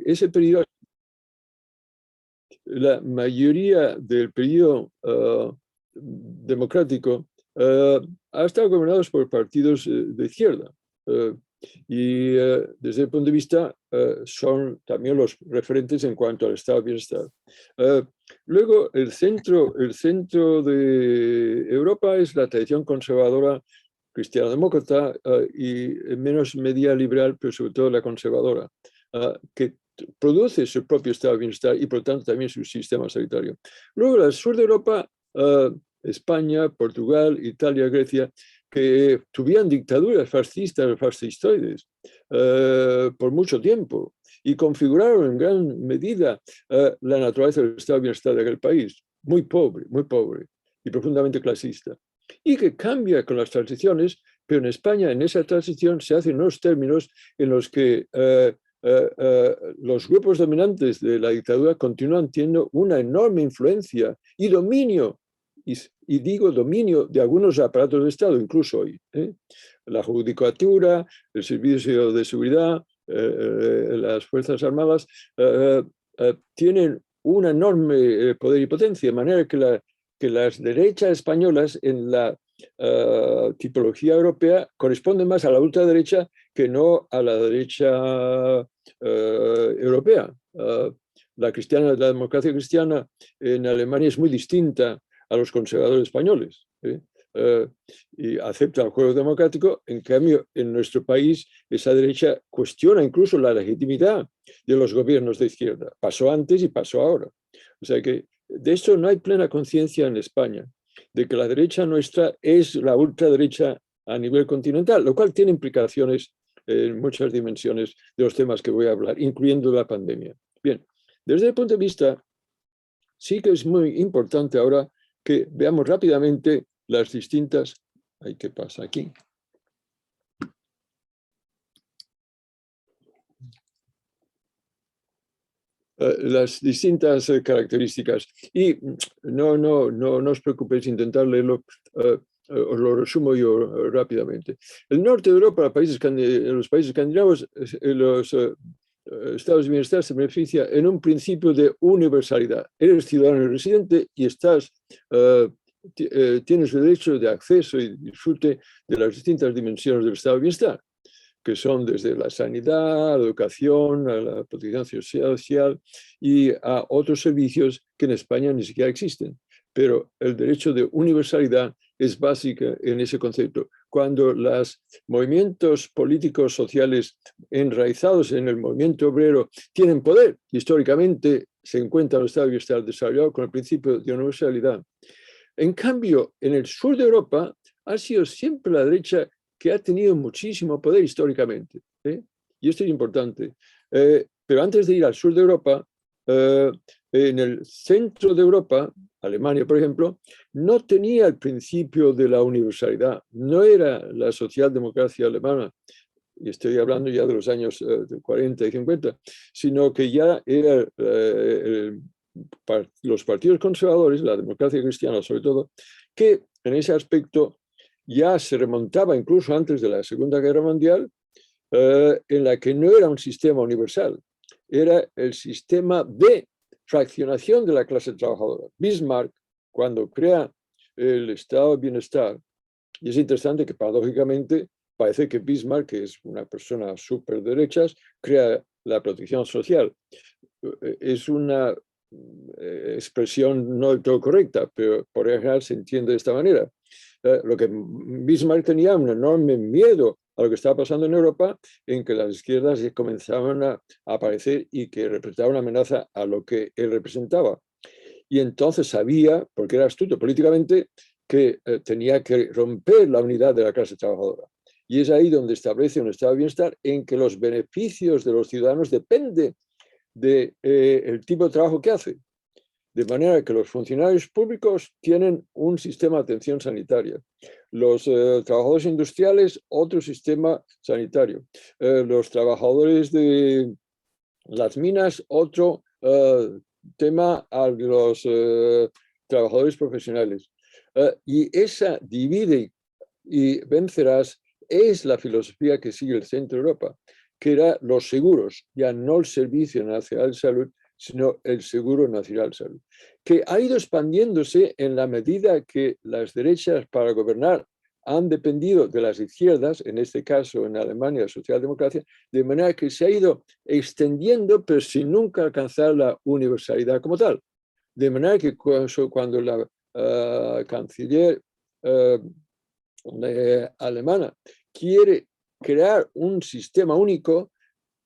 ese periodo, la mayoría del periodo democrático ha estado gobernados por partidos de izquierda. Y desde el punto de vista son también los referentes en cuanto al estado de bienestar. Luego, el centro de Europa es la tradición conservadora cristiano-demócrata y menos media liberal, pero sobre todo la conservadora, que produce su propio estado de bienestar y por lo tanto también su sistema sanitario. Luego, el sur de Europa, España, Portugal, Italia, Grecia, que tuvieron dictaduras fascistas, fascistoides, por mucho tiempo y configuraron en gran medida la naturaleza del estado de bienestar de aquel país, muy pobre y profundamente clasista, y que cambia con las transiciones, pero en España en esa transición se hacen unos términos en los que los grupos dominantes de la dictadura continúan teniendo una enorme influencia y dominio, y digo dominio de algunos aparatos de Estado, incluso hoy. La judicatura, el servicio de seguridad, las Fuerzas Armadas tienen un enorme poder y potencia, de manera que las derechas españolas en la tipología europea corresponden más a la ultraderecha que no a la derecha europea. La democracia cristiana en Alemania es muy distinta a los conservadores españoles, y acepta el juego democrático. En cambio, en nuestro país, esa derecha cuestiona incluso la legitimidad de los gobiernos de izquierda. Pasó antes y pasó ahora. O sea que de esto no hay plena conciencia en España, de que la derecha nuestra es la ultraderecha a nivel continental, lo cual tiene implicaciones en muchas dimensiones de los temas que voy a hablar, incluyendo la pandemia. Bien, desde el punto de vista, sí que es muy importante ahora que veamos rápidamente las distintas... Ay, ¿qué pasa aquí? Las distintas características. Y no os preocupéis, intentar leerlo, os lo resumo yo rápidamente. El norte de Europa, los países escandinavos, los estados de bienestar se beneficia en un principio de universalidad. Eres ciudadano residente y tienes el derecho de acceso y disfrute de las distintas dimensiones del estado de bienestar, que son desde la sanidad, la educación, a la protección social y a otros servicios que en España ni siquiera existen. Pero el derecho de universalidad es básico en ese concepto. Cuando los movimientos políticos sociales enraizados en el movimiento obrero tienen poder, históricamente se encuentra el estado de bienestar desarrollado con el principio de universalidad. En cambio, en el sur de Europa ha sido siempre la derecha que ha tenido muchísimo poder históricamente. Y esto es importante. Pero antes de ir al sur de Europa, en el centro de Europa, Alemania, por ejemplo, no tenía el principio de la universalidad. No era la socialdemocracia alemana, y estoy hablando ya de los años 40 y 50, sino que ya era los partidos conservadores, la democracia cristiana sobre todo, que en ese aspecto ya se remontaba incluso antes de la Segunda Guerra Mundial, en la que no era un sistema universal, era el sistema de fraccionación de la clase trabajadora. Bismarck, cuando crea el estado de bienestar, y es interesante que paradójicamente parece que Bismarck, que es una persona súper derechas, crea la protección social. Es una expresión no del todo correcta, pero por ejemplo se entiende de esta manera. Lo que Bismarck tenía un enorme miedo a lo que estaba pasando en Europa, en que las izquierdas comenzaban a aparecer y que representaban una amenaza a lo que él representaba. Y entonces sabía, porque era astuto políticamente, que tenía que romper la unidad de la clase trabajadora. Y es ahí donde establece un estado de bienestar en que los beneficios de los ciudadanos dependen del tipo de trabajo que hace. De manera que los funcionarios públicos tienen un sistema de atención sanitaria, los trabajadores industriales otro sistema sanitario, los trabajadores de las minas otro tema a los trabajadores profesionales. Y esa divide y vencerás es la filosofía que sigue el centro de Europa, que eran los seguros, ya no el Servicio Nacional de Salud, sino el Seguro Nacional de Salud, que ha ido expandiéndose en la medida que las derechas para gobernar han dependido de las izquierdas, en este caso en Alemania, la socialdemocracia, de manera que se ha ido extendiendo, pero sin nunca alcanzar la universalidad como tal. De manera que cuando la canciller alemana quiere crear un sistema único,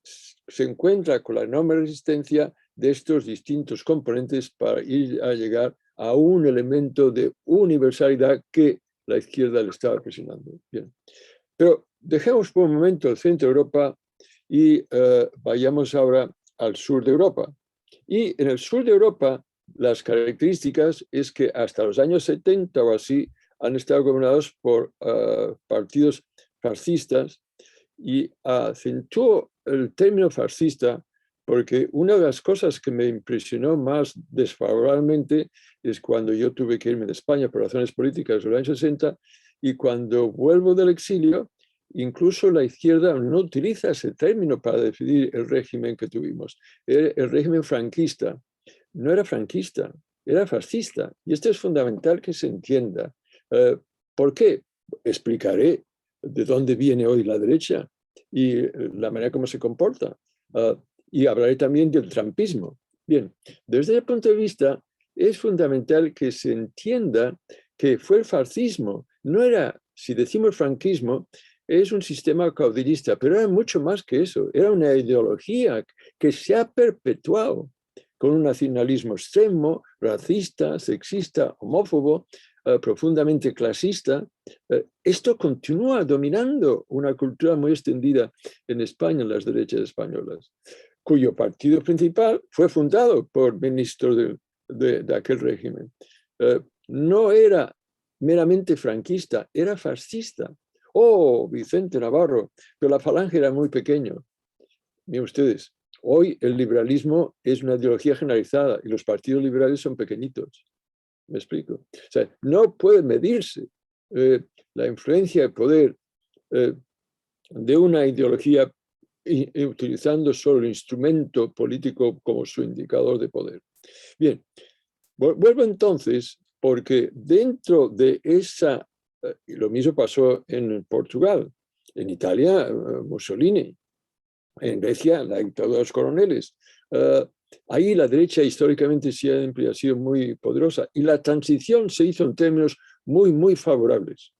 se encuentra con la enorme resistencia de estos distintos componentes para ir a llegar a un elemento de universalidad que la izquierda le estaba presionando. Bien. Pero dejemos por un momento el centro de Europa y vayamos ahora al sur de Europa. Y en el sur de Europa, las características es que hasta los años 70 o así han estado gobernados por partidos fascistas, y acentuó el término fascista porque una de las cosas que me impresionó más desfavorablemente es cuando yo tuve que irme de España por razones políticas en los años 60, y cuando vuelvo del exilio, incluso la izquierda no utiliza ese término para definir el régimen que tuvimos. El régimen franquista no era franquista, era fascista. Y esto es fundamental que se entienda. ¿Por qué? Explicaré de dónde viene hoy la derecha y la manera como se comporta. Y hablaré también del trumpismo. Bien, desde ese punto de vista, es fundamental que se entienda que fue el fascismo. No era, si decimos franquismo, es un sistema caudillista, pero era mucho más que eso. Era una ideología que se ha perpetuado con un nacionalismo extremo, racista, sexista, homófobo, profundamente clasista. Esto continúa dominando una cultura muy extendida en España, en las derechas españolas, cuyo partido principal fue fundado por ministros de aquel régimen. No era meramente franquista, era fascista. Oh, Vicente Navarro, pero la falange era muy pequeño. Miren ustedes, hoy el liberalismo es una ideología generalizada y los partidos liberales son pequeñitos. ¿Me explico? O sea, no puede medirse la influencia de poder de una ideología utilizando solo el instrumento político como su indicador de poder. Bien, vuelvo entonces, porque dentro de esa, y lo mismo pasó en Portugal, en Italia, Mussolini, en Grecia, la dictadura de los coroneles. Ahí la derecha históricamente siempre ha sido muy poderosa y la transición se hizo en términos muy, muy favorables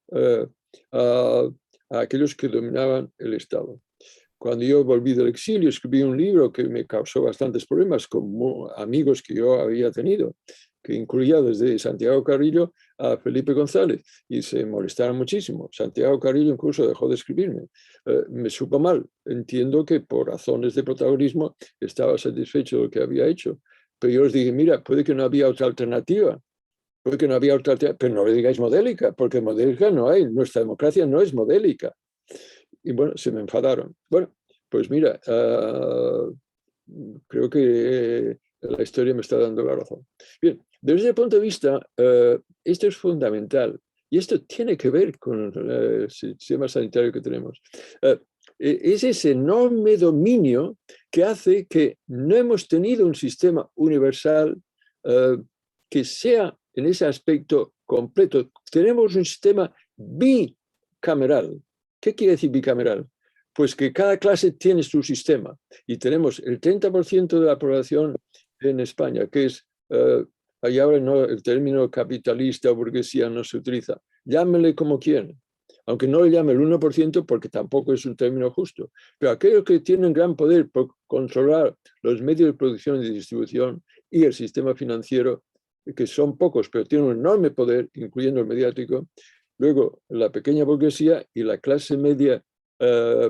a aquellos que dominaban el Estado. Cuando yo volví del exilio, escribí un libro que me causó bastantes problemas con amigos que yo había tenido, que incluía desde Santiago Carrillo a Felipe González, y se molestaron muchísimo. Santiago Carrillo incluso dejó de escribirme. Me supo mal. Entiendo que por razones de protagonismo estaba satisfecho de lo que había hecho. Pero yo les dije, mira, puede que no había otra alternativa. Puede que no había otra alternativa, pero no le digáis modélica, porque modélica no hay. Nuestra democracia no es modélica. Y bueno, se me enfadaron. Bueno, pues mira, creo que la historia me está dando la razón. Bien, desde ese punto de vista, esto es fundamental. Y esto tiene que ver con el sistema sanitario que tenemos. Es ese enorme dominio que hace que no hemos tenido un sistema universal que sea en ese aspecto completo. Tenemos un sistema bicameral. ¿Qué quiere decir bicameral? Pues que cada clase tiene su sistema y tenemos el 30% de la población en España, que es, ahí ahora no, el término capitalista o burguesía no se utiliza, llámenle como quieran, aunque no le llame el 1% porque tampoco es un término justo, pero aquellos que tienen gran poder por controlar los medios de producción y distribución y el sistema financiero, que son pocos, pero tienen un enorme poder, incluyendo el mediático. Luego, la pequeña burguesía y la clase media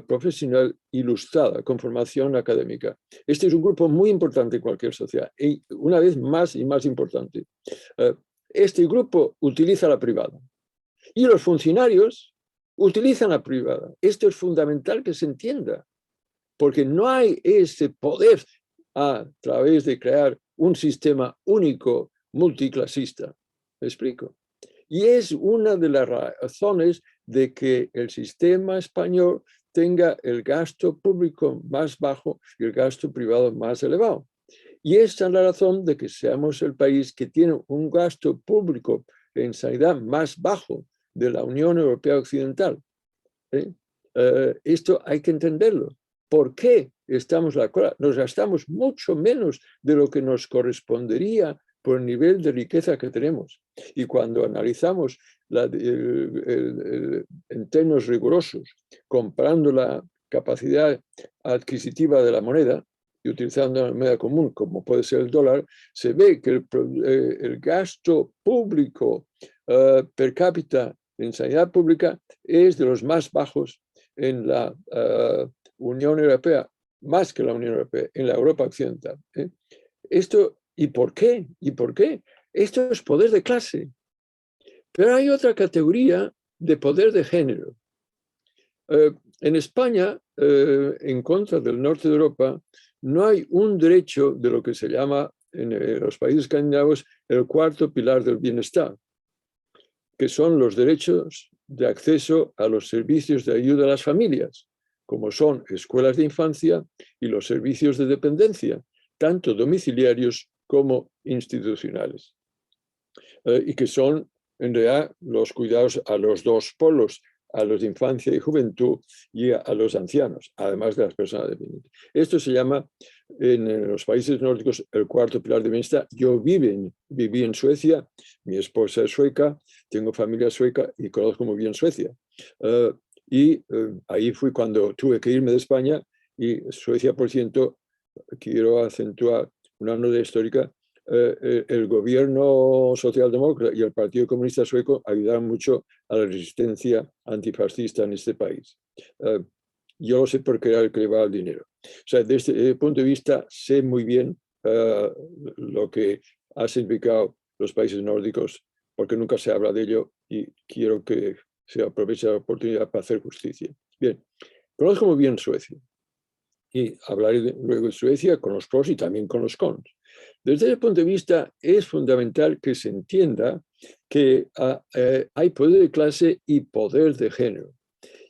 profesional ilustrada, con formación académica. Este es un grupo muy importante en cualquier sociedad y una vez más y más importante. Este grupo utiliza la privada y los funcionarios utilizan la privada. Esto es fundamental que se entienda, porque no hay ese poder a través de crear un sistema único multiclasista. ¿Me explico? Y es una de las razones de que el sistema español tenga el gasto público más bajo y el gasto privado más elevado. Y esta es la razón de que seamos el país que tiene un gasto público en sanidad más bajo de la Unión Europea Occidental. Esto hay que entenderlo. ¿Por qué estamos la cola? Nos gastamos mucho menos de lo que nos correspondería por el nivel de riqueza que tenemos. Y cuando analizamos en términos rigurosos, comparando la capacidad adquisitiva de la moneda y utilizando una moneda común, como puede ser el dólar, se ve que el gasto público per cápita en sanidad pública es de los más bajos en la Unión Europea, más que la Unión Europea, en la Europa Occidental. Esto, ¿y por qué? ¿Y por qué? Esto es poder de clase. Pero hay otra categoría de poder de género. En España, en contra del norte de Europa, no hay un derecho de lo que se llama en los países escandinavos el cuarto pilar del bienestar, que son los derechos de acceso a los servicios de ayuda a las familias, como son escuelas de infancia y los servicios de dependencia, tanto domiciliarios como institucionales, y que son en realidad los cuidados a los dos polos, a los de infancia y juventud y a los ancianos, además de las personas dependientes. Esto se llama en los países nórdicos el cuarto pilar de bienestar. Yo viví en Suecia, mi esposa es sueca, tengo familia sueca y conozco muy bien Suecia. Ahí fui cuando tuve que irme de España y Suecia, por ciento, quiero acentuar una nota histórica, el gobierno socialdemócrata y el Partido Comunista Sueco ayudaron mucho a la resistencia antifascista en este país. Yo lo sé porque era el que llevaba el dinero. O sea, desde ese punto de vista sé muy bien lo que ha significado los países nórdicos, porque nunca se habla de ello y quiero que se aproveche la oportunidad para hacer justicia. Bien, conozco muy bien Suecia y hablaré luego de Suecia con los pros y también con los cons. Desde ese punto de vista es fundamental que se entienda que hay poder de clase y poder de género.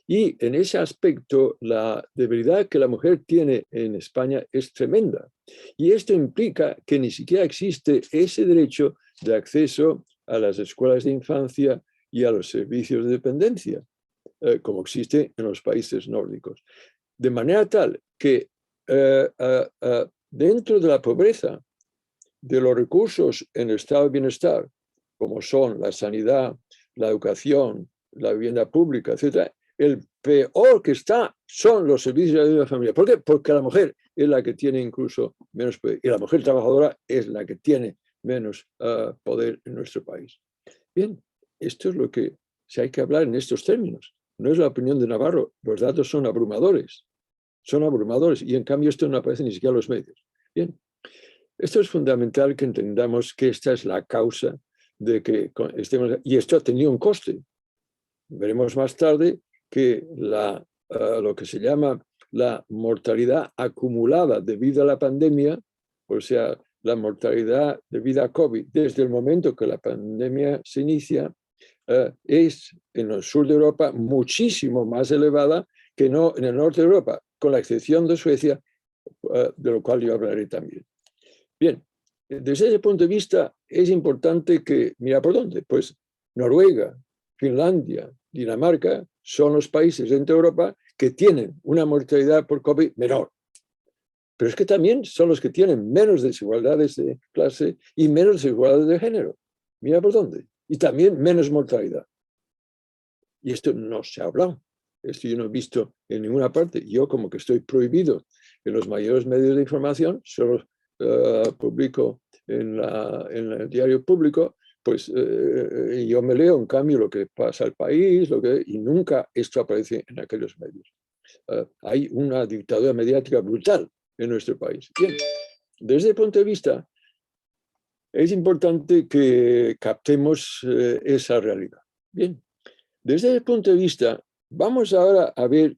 Y en ese aspecto, la debilidad que la mujer tiene en España es tremenda. Y esto implica que ni siquiera existe ese derecho de acceso a las escuelas de infancia y a los servicios de dependencia, como existe en los países nórdicos. De manera tal que dentro de la pobreza, de los recursos en el estado de bienestar, como son la sanidad, la educación, la vivienda pública, etc., el peor que está son los servicios de ayuda a la familia. ¿Por qué? Porque la mujer es la que tiene incluso menos poder, y la mujer trabajadora es la que tiene menos poder en nuestro país. Bien, esto es lo que se hay que hablar en estos términos. No es la opinión de Navarro, los datos son abrumadores, y en cambio esto no aparece ni siquiera en los medios. Bien, esto es fundamental que entendamos que esta es la causa de que estemos, y esto ha tenido un coste. Veremos más tarde que lo que se llama la mortalidad acumulada debido a la pandemia, o sea, la mortalidad debido a COVID, desde el momento que la pandemia se inicia, es en el sur de Europa muchísimo más elevada que no en el norte de Europa, con la excepción de Suecia, de lo cual yo hablaré también. Bien, desde ese punto de vista es importante que, mira por dónde, pues Noruega, Finlandia, Dinamarca son los países dentro de Europa que tienen una mortalidad por COVID menor. Pero es que también son los que tienen menos desigualdades de clase y menos desigualdades de género. Mira por dónde. Y también menos mortalidad. Y esto no se ha hablado. Esto yo no he visto en ninguna parte. Yo como que estoy prohibido en los mayores medios de información, solo publico en el diario público, pues yo me leo en cambio lo que pasa al país, y nunca esto aparece en aquellos medios. Hay una dictadura mediática brutal en nuestro país. Bien, desde ese punto de vista, es importante que captemos esa realidad. Bien, desde ese punto de vista, vamos ahora a ver...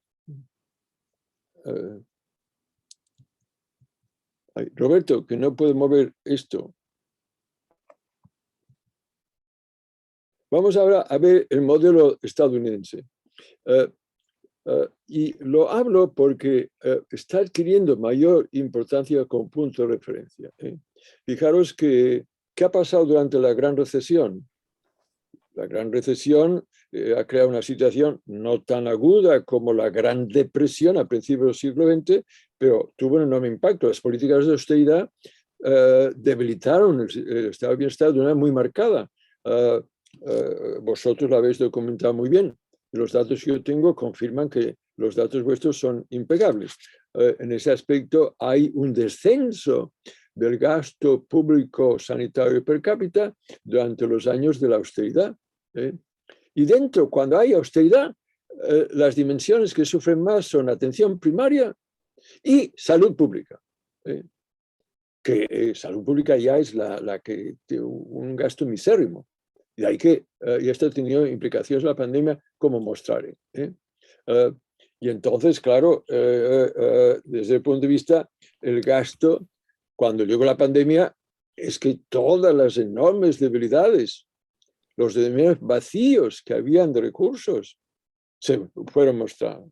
Roberto, que no puede mover esto. Vamos ahora a ver el modelo estadounidense. Y lo hablo porque está adquiriendo mayor importancia como punto de referencia. Fijaros que, ¿qué ha pasado durante la Gran Recesión? La Gran Recesión ha creado una situación no tan aguda como la Gran Depresión a principios del siglo XX, pero tuvo un enorme impacto. Las políticas de austeridad debilitaron el estado de bienestar de una manera muy marcada. Vosotros lo habéis documentado muy bien. Los datos que yo tengo confirman que los datos vuestros son impecables. En ese aspecto hay un descenso del gasto público sanitario per cápita durante los años de la austeridad. Y dentro, cuando hay austeridad, las dimensiones que sufren más son atención primaria y salud pública. Que salud pública ya es la que tiene un gasto misérrimo. Y de ahí que, y esto ha tenido implicaciones en la pandemia, como mostraré. Y entonces, claro, desde el punto de vista, el gasto, cuando llegó la pandemia, es que todas las enormes debilidades, los enormes vacíos que habían de recursos, se fueron mostrando.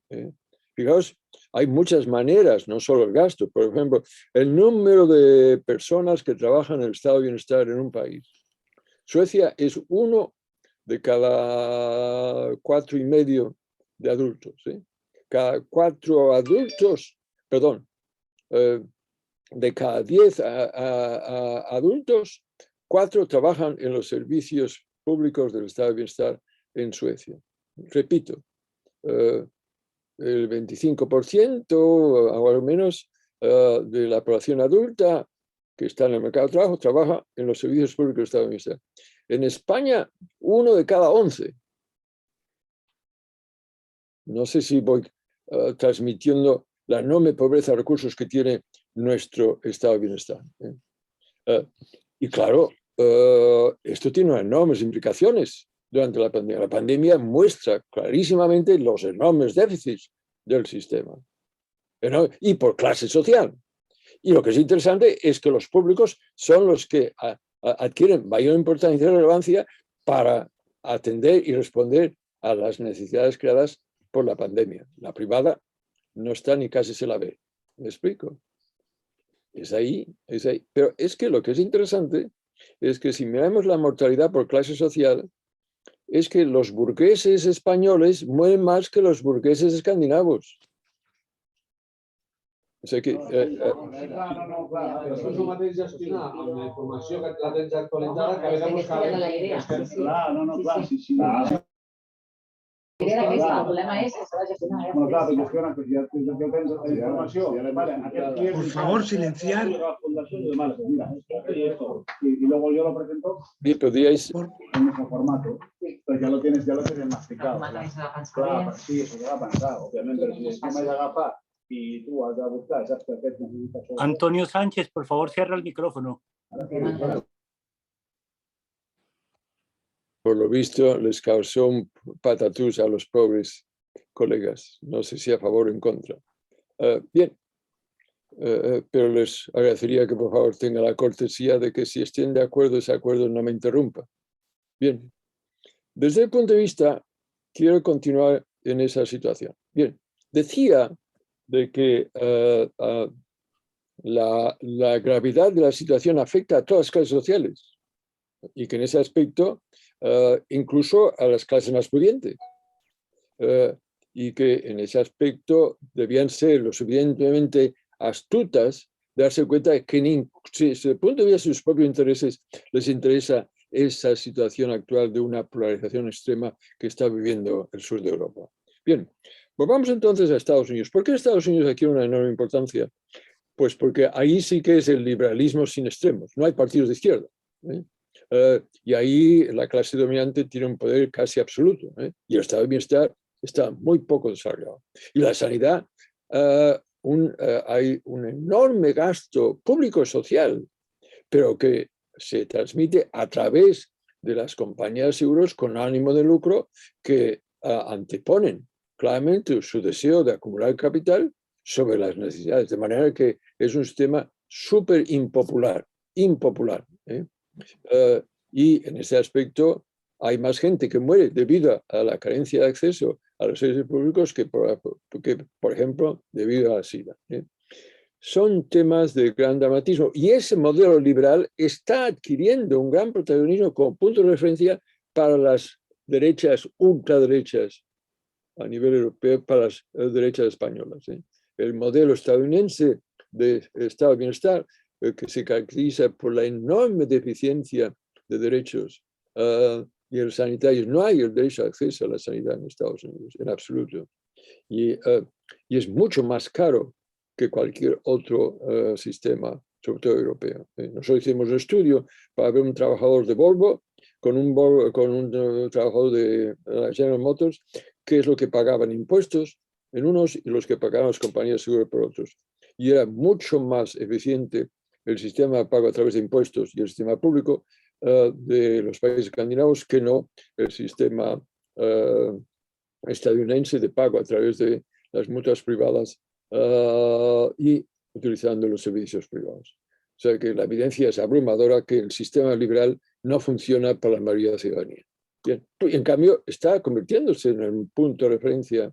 Fijaos, hay muchas maneras, no solo el gasto. Por ejemplo, el número de personas que trabajan en el estado de bienestar en un país. Suecia es 1 de cada 4,5 de adultos. Cada 4 adultos, perdón, de cada 10 adultos, 4 trabajan en los servicios públicos del estado de bienestar en Suecia. Repito, el 25% o al menos de la población adulta que está en el mercado de trabajo trabaja en los servicios públicos del estado de bienestar. En España, 1 de cada 11. No sé si voy transmitiendo la enorme pobreza de recursos que tiene nuestro estado de bienestar. Y claro, esto tiene unas enormes implicaciones durante la pandemia. La pandemia muestra clarísimamente los enormes déficits del sistema. Y por clase social. Y lo que es interesante es que los públicos son los que adquieren mayor importancia y relevancia para atender y responder a las necesidades creadas por la pandemia. La privada no está ni casi se la ve. ¿Me explico? Es ahí, es ahí. Pero es que lo que es interesante es que si miramos la mortalidad por clase social, es que los burgueses españoles mueren más que los burgueses escandinavos. O sea que, no, clar, però això és el mateix gestionar amb la informació que la tens actualitzada que haver de buscar... Clar, clar, sí. El problema és que s'ha de gestionar. No, clar, però gestiona, que ja tens la informació. Por favor, silenciar. Y luego yo lo presento bien, podríais... en nuestro formato. Pero ya lo tienes masticado. Claro, sí, eso se va a pensar, obviamente. Pero si el esquema ya agafa y tú has de buscar, ya necesitas... Antonio Sánchez, por favor, cierra el micrófono. Por lo visto, les causó un patatús a los pobres colegas. No sé si a favor o en contra. Bien, pero les agradecería que por favor tengan la cortesía de que si estén de acuerdo, ese acuerdo no me interrumpa. Bien, desde el punto de vista, quiero continuar en esa situación. Bien, decía de que la gravedad de la situación afecta a todas las clases sociales y que en ese aspecto incluso a las clases más pudientes y que en ese aspecto debían ser lo suficientemente astutas de darse cuenta de que desde el punto de vista de sus propios intereses les interesa esa situación actual de una polarización extrema que está viviendo el sur de Europa. Bien, volvamos entonces a Estados Unidos. ¿Por qué Estados Unidos adquiere una enorme importancia? Pues porque ahí sí que es el liberalismo sin extremos, no hay partidos de izquierda. Y ahí la clase dominante tiene un poder casi absoluto, y el estado de bienestar está muy poco desarrollado. Y la sanidad, hay un enorme gasto público social, pero que se transmite a través de las compañías de seguros con ánimo de lucro que anteponen claramente su deseo de acumular capital sobre las necesidades, de manera que es un sistema súper impopular. Y en ese aspecto hay más gente que muere debido a la carencia de acceso a los servicios públicos que, por ejemplo, debido a la SIDA. Son temas de gran dramatismo y ese modelo liberal está adquiriendo un gran protagonismo como punto de referencia para las derechas, ultraderechas a nivel europeo, para las derechas españolas. El modelo estadounidense de estado de bienestar, que se caracteriza por la enorme deficiencia de derechos y el sanitario. No hay el derecho de acceso a la sanidad en Estados Unidos, en absoluto. Y es mucho más caro que cualquier otro sistema, sobre todo europeo. Nosotros hicimos un estudio para ver un trabajador de Volvo con un trabajador de General Motors, qué es lo que pagaban impuestos en unos y los que pagaban las compañías de seguro por otros. Y era mucho más eficiente el sistema de pago a través de impuestos y el sistema público de los países escandinavos que no el sistema estadounidense de pago a través de las mutuas privadas y utilizando los servicios privados. O sea que la evidencia es abrumadora que el sistema liberal no funciona para la mayoría de la ciudadanía. Bien. Y en cambio está convirtiéndose en un punto de referencia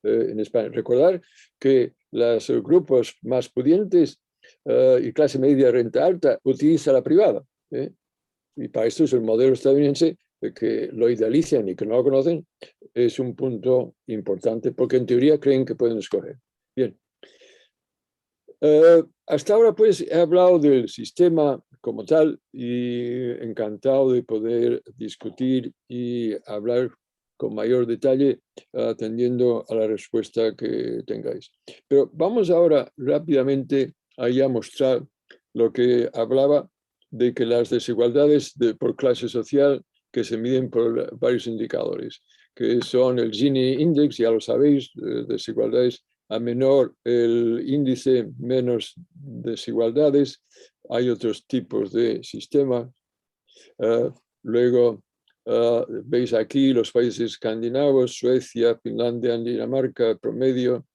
en España. Recordar que los grupos más pudientes y clase media renta alta utilizan la privada. Y para esto es el modelo estadounidense que lo idealizan y que no lo conocen, es un punto importante porque en teoría creen que pueden escoger. Bien. Hasta ahora pues he hablado del sistema como tal y encantado de poder discutir y hablar con mayor detalle atendiendo a la respuesta que tengáis. Pero vamos ahora rápidamente a mostrar lo que hablaba de que las desigualdades por clase social que se miden por varios indicadores, que son el Gini Index, ya lo sabéis, desigualdades a menor el índice, menos desigualdades. Hay otros tipos de sistemas. Luego veis aquí los países escandinavos, Suecia, Finlandia, Dinamarca, promedio.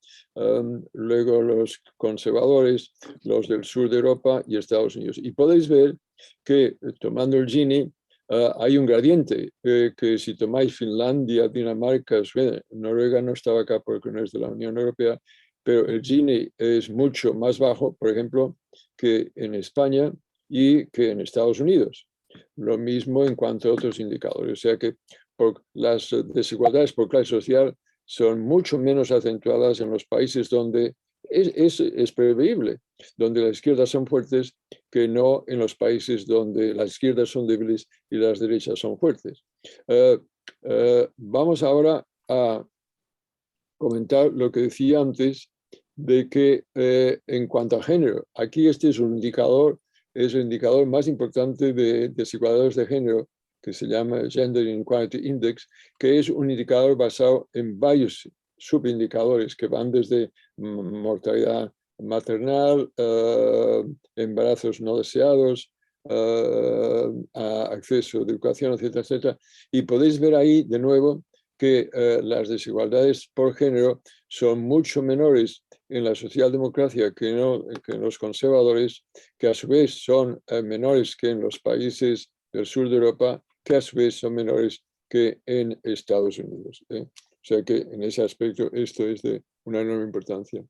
Luego los conservadores, los del sur de Europa y Estados Unidos. Y podéis ver que tomando el Gini, hay un gradiente que si tomáis Finlandia, Dinamarca, Suecia, Noruega no estaba acá porque no es de la Unión Europea, pero el Gini es mucho más bajo, por ejemplo, que en España y que en Estados Unidos. Lo mismo en cuanto a otros indicadores. O sea que las desigualdades por clase social son mucho menos acentuadas en los países donde es previsible, donde las izquierdas son fuertes, que no en los países donde las izquierdas son débiles y las derechas son fuertes. Vamos ahora a comentar lo que decía antes de que en cuanto a género, aquí este es el indicador más importante de desigualdades de género, que se llama Gender Inequality Index, que es un indicador basado en varios subindicadores que van desde mortalidad maternal, embarazos no deseados, acceso a educación, etcétera, etcétera. Y podéis ver ahí de nuevo que las desigualdades por género son mucho menores en la socialdemocracia que en los conservadores, que a su vez son menores que en los países del sur de Europa, que a su vez son menores que en Estados Unidos. O sea que en ese aspecto esto es de una enorme importancia.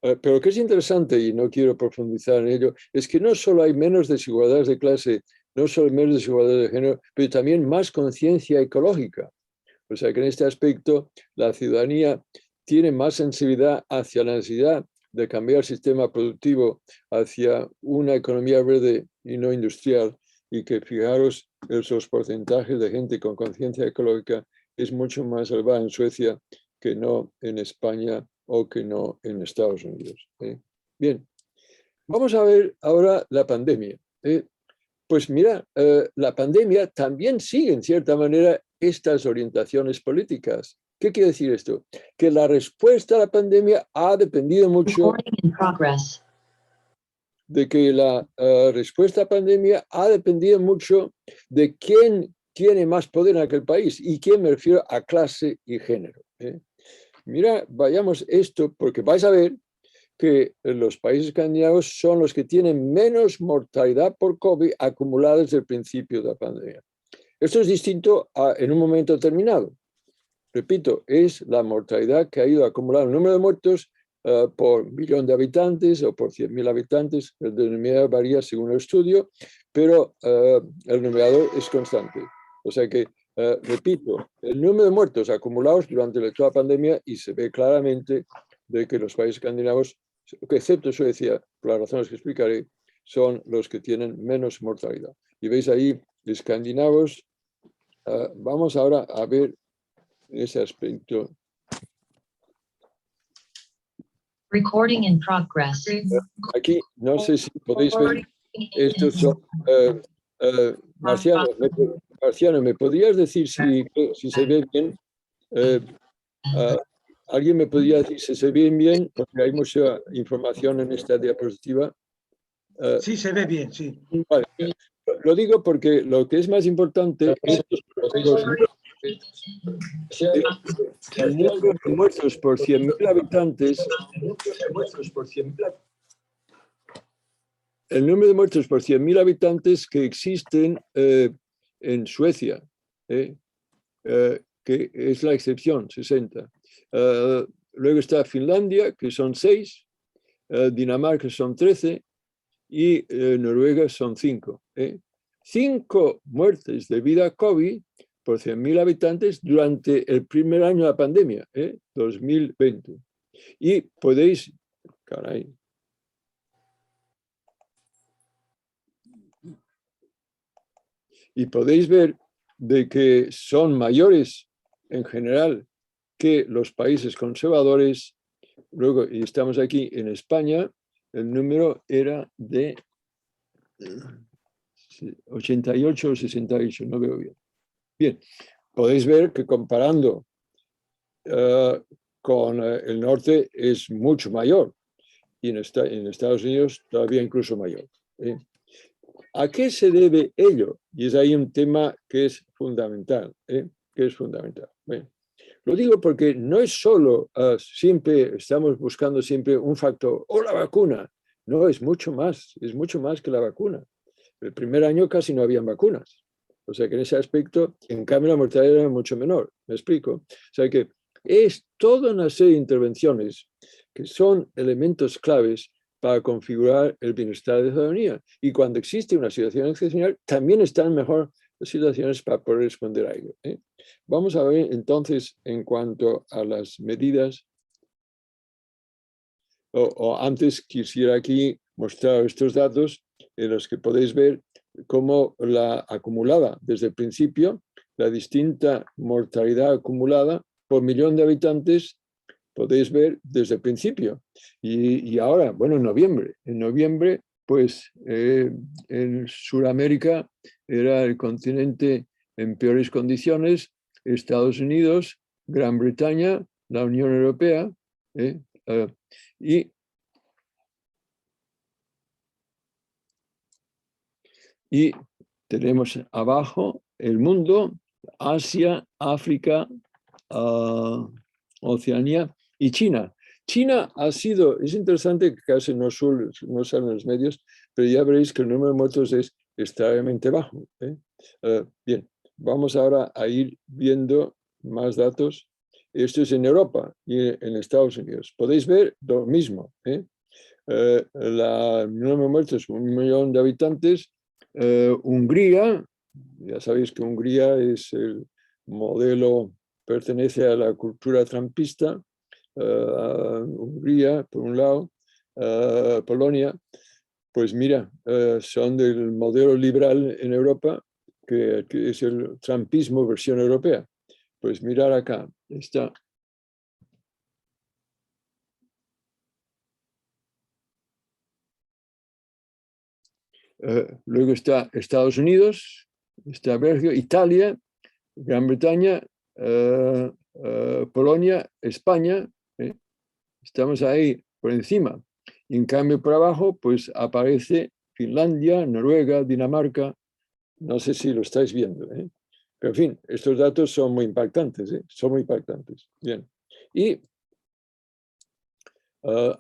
Pero lo que es interesante, y no quiero profundizar en ello, es que no solo hay menos desigualdades de clase, no solo hay menos desigualdades de género, pero también más conciencia ecológica. O sea que en este aspecto la ciudadanía tiene más sensibilidad hacia la necesidad de cambiar el sistema productivo hacia una economía verde y no industrial, y que fijaros esos porcentajes de gente con conciencia ecológica es mucho más elevada en Suecia que no en España o que no en Estados Unidos. Bien, vamos a ver ahora la pandemia. Pues mira, la pandemia también sigue en cierta manera estas orientaciones políticas. ¿Qué quiere decir esto? Que la respuesta a la pandemia ha dependido mucho de que la respuesta a la pandemia ha dependido mucho de quién tiene más poder en aquel país, y quién me refiero a clase y género. Mira, vayamos esto, porque vais a ver que los países escandinavos son los que tienen menos mortalidad por COVID acumulada desde el principio de la pandemia. Esto es distinto en un momento determinado. repito, es la mortalidad que ha ido acumulando. El número de muertos por millón de habitantes o por 100.000 habitantes, el denominador varía según el estudio, pero el numerador es constante. O sea que, repito, el número de muertos acumulados durante la pandemia, y se ve claramente de que los países escandinavos, excepto Suecia, por las razones que explicaré, son los que tienen menos mortalidad. Y veis ahí, escandinavos. Vamos ahora a ver ese aspecto. Recording in progress. Aquí no sé si podéis ver, estos son Marciano, ¿me podrías decir si se ve bien? ¿Alguien me podría decir si se ve bien? Porque hay mucha información en esta diapositiva. Sí, se ve bien, sí. Vale. Lo digo porque lo que es más importante es el número de muertos por 100.000 habitantes. El número de muertos por 100.000 habitantes que existen en Suecia, que es la excepción, 60. Luego está Finlandia, que son 6, Dinamarca son 13 y Noruega son 5. 5 muertes debido a COVID por 100.000 habitantes durante el primer año de la pandemia, 2020. Y podéis, caray, y podéis ver de que son mayores en general que los países conservadores. Luego, y estamos aquí en España, el número era de 88 o 68, no veo bien. Bien, podéis ver que comparando con el norte es mucho mayor, y en Estados Unidos todavía incluso mayor. ¿A qué se debe ello? Y es ahí un tema que es fundamental. Bueno, lo digo porque no es solo siempre estamos buscando siempre un factor o la vacuna. No, es mucho más que la vacuna. El primer año casi no habían vacunas. O sea que en ese aspecto, en cambio, la mortalidad era mucho menor. ¿Me explico? O sea que es toda una serie de intervenciones que son elementos claves para configurar el bienestar de la ciudadanía. Y cuando existe una situación excepcional, también están mejor las situaciones para poder responder a ello. Vamos a ver entonces en cuanto a las medidas, o antes quisiera aquí mostrar estos datos en los que podéis ver cómo la acumulada desde el principio, la distinta mortalidad acumulada por millón de habitantes, podéis ver desde el principio. Y ahora, bueno, en noviembre, pues en Sudamérica era el continente en peores condiciones, Estados Unidos, Gran Bretaña, la Unión Europea, y tenemos abajo el mundo, Asia, África, Oceanía y China. China ha sido, es interesante que casi no salen en los medios, pero ya veréis que el número de muertos es extremadamente bajo. Bien, vamos ahora a ir viendo más datos. Esto es en Europa y en Estados Unidos. Podéis ver lo mismo. El número de muertos, 1 millón de habitantes. Hungría, ya sabéis que Hungría es el modelo, pertenece a la cultura trumpista. Hungría, por un lado, Polonia, pues mira, son del modelo liberal en Europa, que es el trumpismo versión europea. Pues mirar acá, está. Luego está Estados Unidos, está Bélgica, Italia, Gran Bretaña, Polonia, España. Estamos ahí por encima. Y en cambio por abajo, pues aparece Finlandia, Noruega, Dinamarca. No sé si lo estáis viendo. Pero en fin, estos datos son muy impactantes. Son muy impactantes. Bien. Y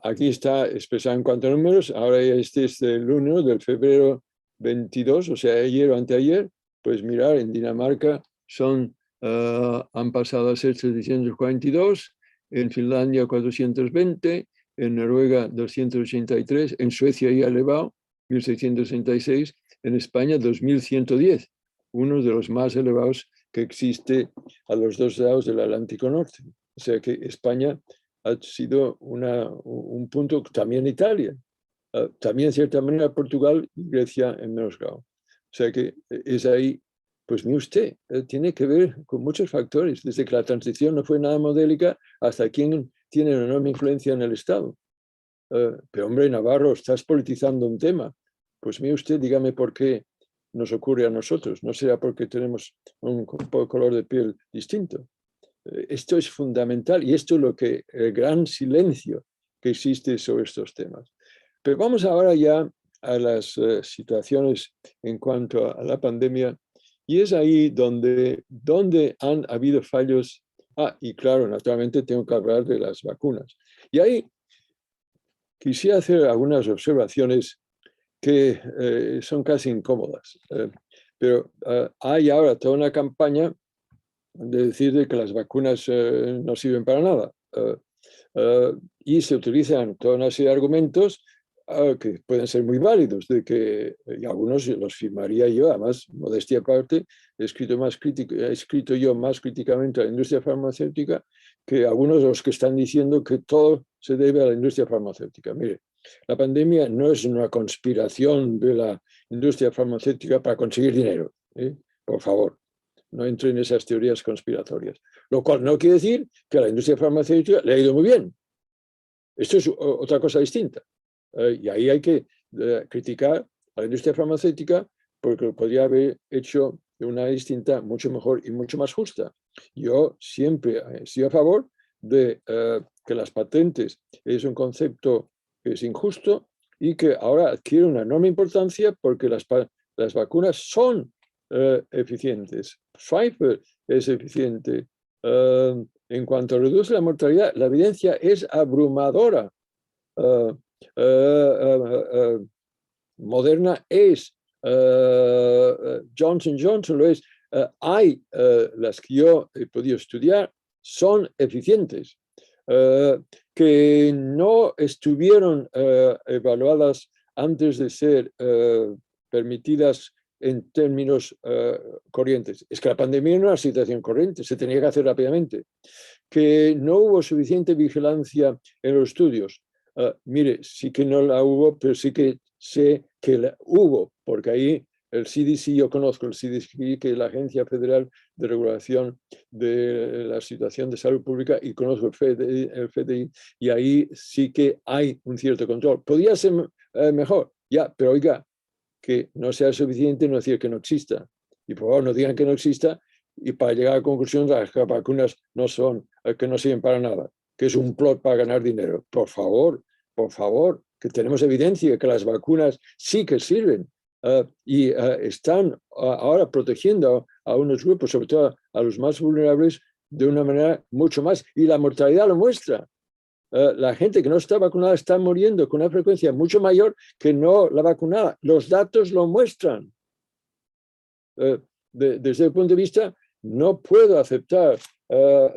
aquí está expresado en cuanto a números. Ahora este es del 1 de febrero 22, o sea, ayer o anteayer. Pues mirar, en Dinamarca son han pasado a ser 742, en Finlandia 420, en Noruega 283, en Suecia ya elevado, 1666, en España 2110, uno de los más elevados que existe a los dos lados del Atlántico Norte. O sea que España ha sido un punto, también Italia, también en cierta manera Portugal y Grecia en menos grado. O sea que es ahí, pues mire usted, tiene que ver con muchos factores, desde que la transición no fue nada modélica hasta quien tiene una enorme influencia en el Estado. Pero hombre, Navarro, estás politizando un tema. Pues mire usted, dígame por qué nos ocurre a nosotros. ¿No será porque tenemos un color de piel distinto? Esto es fundamental y esto es lo que el gran silencio que existe sobre estos temas. Pero vamos ahora ya a las situaciones en cuanto a la pandemia, y es ahí donde han habido fallos. Y claro, naturalmente tengo que hablar de las vacunas. Y ahí quisiera hacer algunas observaciones que son casi incómodas, pero hay ahora toda una campaña de decir que las vacunas no sirven para nada, y se utilizan toda una serie de argumentos que pueden ser muy válidos, de que, y algunos los firmaría yo, además, modestia aparte, he escrito yo más críticamente a la industria farmacéutica que algunos de los que están diciendo que todo se debe a la industria farmacéutica. Mire, la pandemia no es una conspiración de la industria farmacéutica para conseguir dinero, por favor. No entre en esas teorías conspiratorias. Lo cual no quiere decir que a la industria farmacéutica le ha ido muy bien. Esto es otra cosa distinta. Y ahí hay que criticar a la industria farmacéutica porque lo podría haber hecho de una manera distinta, mucho mejor y mucho más justa. Yo siempre estoy a favor de que las patentes es un concepto que es injusto y que ahora adquiere una enorme importancia porque las vacunas son eficientes. Pfizer es eficiente. En cuanto reduce la mortalidad, la evidencia es abrumadora. Moderna es, Johnson Johnson lo es. Hay las que yo he podido estudiar, son eficientes. Que no estuvieron evaluadas antes de ser permitidas en términos corrientes. Es que la pandemia no era una situación corriente, se tenía que hacer rápidamente. Que no hubo suficiente vigilancia en los estudios. Mire, sí que no la hubo, pero sí que sé que la hubo, porque ahí el CDC, yo conozco el CDC, que es la Agencia Federal de Regulación de la Situación de Salud Pública, y conozco el FDI, y ahí sí que hay un cierto control. Podría ser mejor, ya, pero oiga, que no sea suficiente no decir que no exista. Y por favor, no digan que no exista y para llegar a la conclusión de que las vacunas no son, que no sirven para nada, que es un plot para ganar dinero. Por favor, que tenemos evidencia de que las vacunas sí que sirven y están ahora protegiendo a unos grupos, sobre todo a los más vulnerables, de una manera mucho más. Y la mortalidad lo muestra. La gente que no está vacunada está muriendo con una frecuencia mucho mayor que no la vacunada. Los datos lo muestran. Desde el punto de vista, no puedo aceptar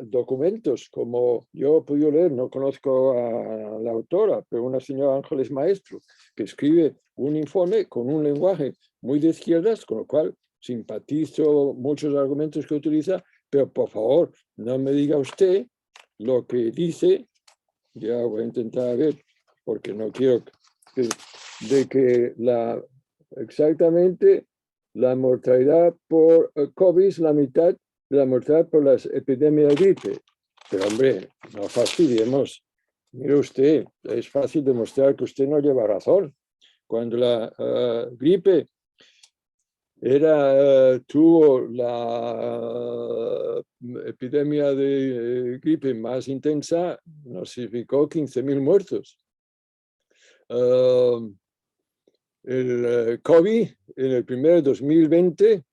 documentos como yo he podido leer, no conozco a la autora, pero una señora Ángeles Maestro, que escribe un informe con un lenguaje muy de izquierdas, con lo cual simpatizo muchos argumentos que utiliza, pero por favor, no me diga usted lo que dice. Ya voy a intentar ver, porque no quiero que exactamente la mortalidad por COVID es la mitad de la mortalidad por las epidemias de gripe. Pero hombre, no fastidiemos. Mire usted, es fácil demostrar que usted no lleva razón. Cuando la gripe tuvo la epidemia de gripe más intensa, nos significó 15.000 muertos. El COVID en el primer 2020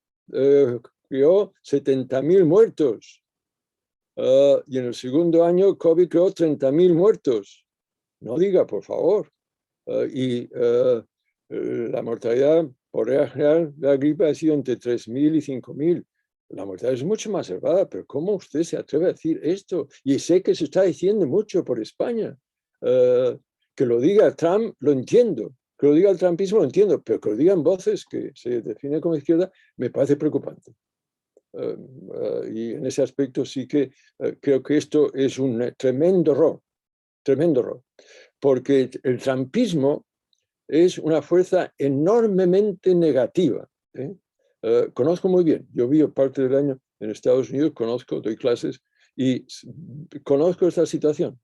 creó 70.000 muertos. Y en el segundo año COVID creó 30.000 muertos. No diga, por favor. Y la mortalidad por regla general de la gripe ha sido entre 3.000 y 5.000. la mortalidad es mucho más elevada, pero ¿cómo usted se atreve a decir esto? Y sé que se está diciendo mucho por España. Que lo diga Trump, lo entiendo. Que lo diga el trumpismo, lo entiendo. Pero que lo digan voces que se definen como izquierda, me parece preocupante. Y en ese aspecto sí que creo que esto es un tremendo error. Porque el trumpismo es una fuerza enormemente negativa. Conozco muy bien, yo vivo parte del año en Estados Unidos, doy clases y conozco esta situación.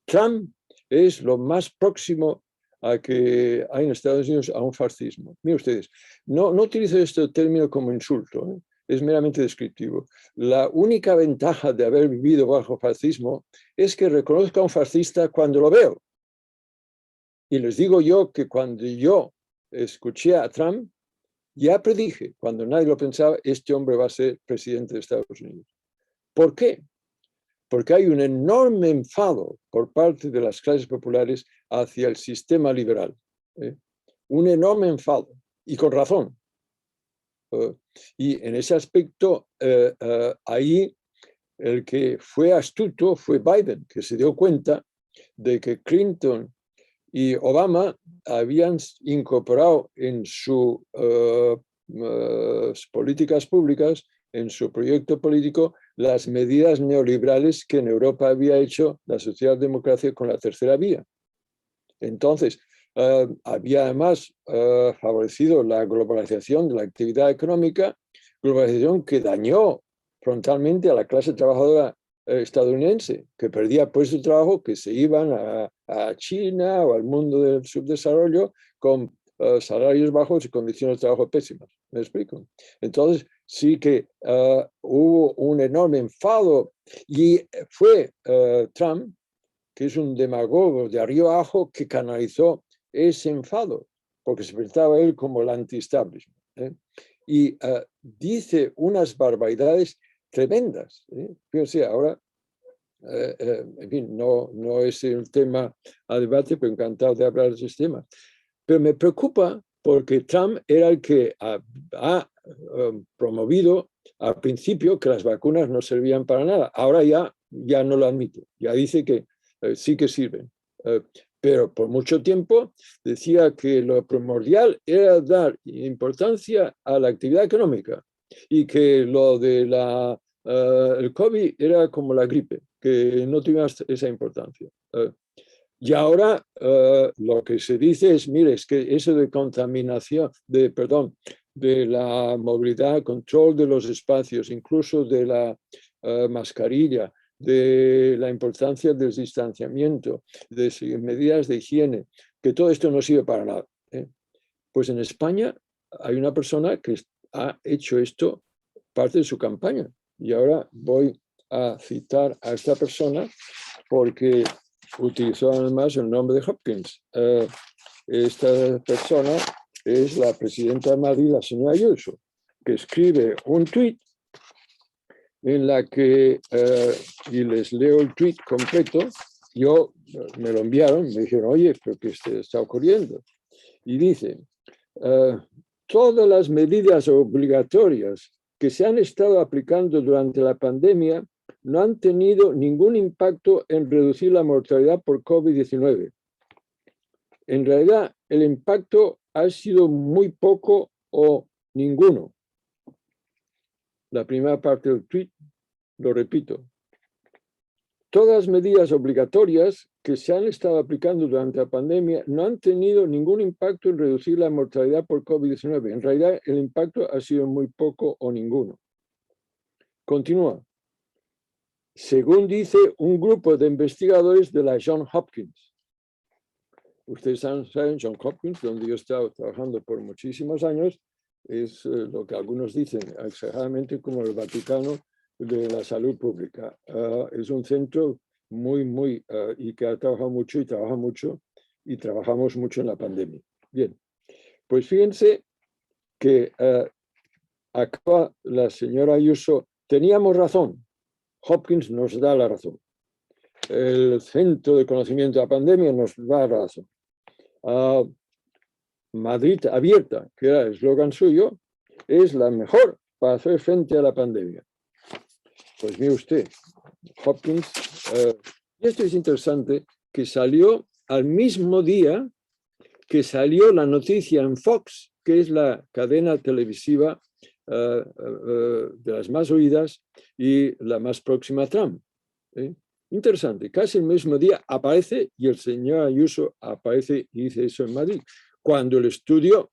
Trump es lo más próximo a que hay en Estados Unidos a un fascismo. Miren ustedes, no utilizo este término como insulto, es meramente descriptivo. La única ventaja de haber vivido bajo fascismo es que reconozco a un fascista cuando lo veo. Y les digo yo que cuando yo escuché a Trump, ya predije, cuando nadie lo pensaba, este hombre va a ser presidente de Estados Unidos. ¿Por qué? Porque hay un enorme enfado por parte de las clases populares hacia el sistema liberal. Un enorme enfado, y con razón. Y en ese aspecto, ahí el que fue astuto fue Biden, que se dio cuenta de que Clinton y Obama habían incorporado en sus políticas públicas, en su proyecto político, las medidas neoliberales que en Europa había hecho la socialdemocracia con la tercera vía. Entonces, había además favorecido la globalización de la actividad económica, globalización que dañó frontalmente a la clase trabajadora estadounidense, que perdía puestos de trabajo, que se iban a China o al mundo del subdesarrollo con salarios bajos y condiciones de trabajo pésimas. ¿Me explico? Entonces, sí que hubo un enorme enfado y fue Trump, que es un demagogo de arriba abajo, que canalizó ese enfado, porque se presentaba él como el anti-establishment. Y dice unas barbaridades tremendas. Fíjense, ahora, en fin, no es el tema a debate, pero encantado de hablar de ese tema. Pero me preocupa porque Trump era el que ha promovido al principio que las vacunas no servían para nada. Ahora ya no lo admite, ya dice que sí que sirven. Pero por mucho tiempo decía que lo primordial era dar importancia a la actividad económica y que lo de el COVID era como la gripe, que no tenía esa importancia. Y ahora lo que se dice es, mire, es que eso de contaminación, de la movilidad, control de los espacios, incluso de la mascarilla, de la importancia del distanciamiento, de medidas de higiene, que todo esto no sirve para nada. Pues en España hay una persona que ha hecho esto parte de su campaña. Y ahora voy a citar a esta persona porque utilizó además el nombre de Hopkins. Esta persona es la presidenta de Madrid, la señora Ayuso, que escribe un tuit en la que, y les leo el tuit completo, me lo enviaron, me dijeron, oye, pero ¿qué está ocurriendo? Y dice, todas las medidas obligatorias que se han estado aplicando durante la pandemia no han tenido ningún impacto en reducir la mortalidad por COVID-19. En realidad, el impacto ha sido muy poco o ninguno. La primera parte del tweet, lo repito. Todas las medidas obligatorias que se han estado aplicando durante la pandemia no han tenido ningún impacto en reducir la mortalidad por COVID-19. En realidad, el impacto ha sido muy poco o ninguno. Continúa. Según dice un grupo de investigadores de la Johns Hopkins. Ustedes saben, Johns Hopkins, donde yo he estado trabajando por muchísimos años, es lo que algunos dicen exageradamente como el Vaticano de la salud pública. Es un centro muy, y que ha trabajado mucho y trabaja mucho, y trabajamos mucho en la pandemia. Bien, pues fíjense que acaba la señora Ayuso, teníamos razón, Hopkins nos da la razón. El Centro de Conocimiento de la Pandemia nos da la razón. Madrid abierta, que era el eslogan suyo, es la mejor para hacer frente a la pandemia? Pues mire usted, Hopkins, y esto es interesante, que salió al mismo día que salió la noticia en Fox, que es la cadena televisiva de las más oídas y la más próxima a Trump. Interesante, casi el mismo día aparece y el señor Ayuso aparece y dice eso en Madrid, cuando el estudio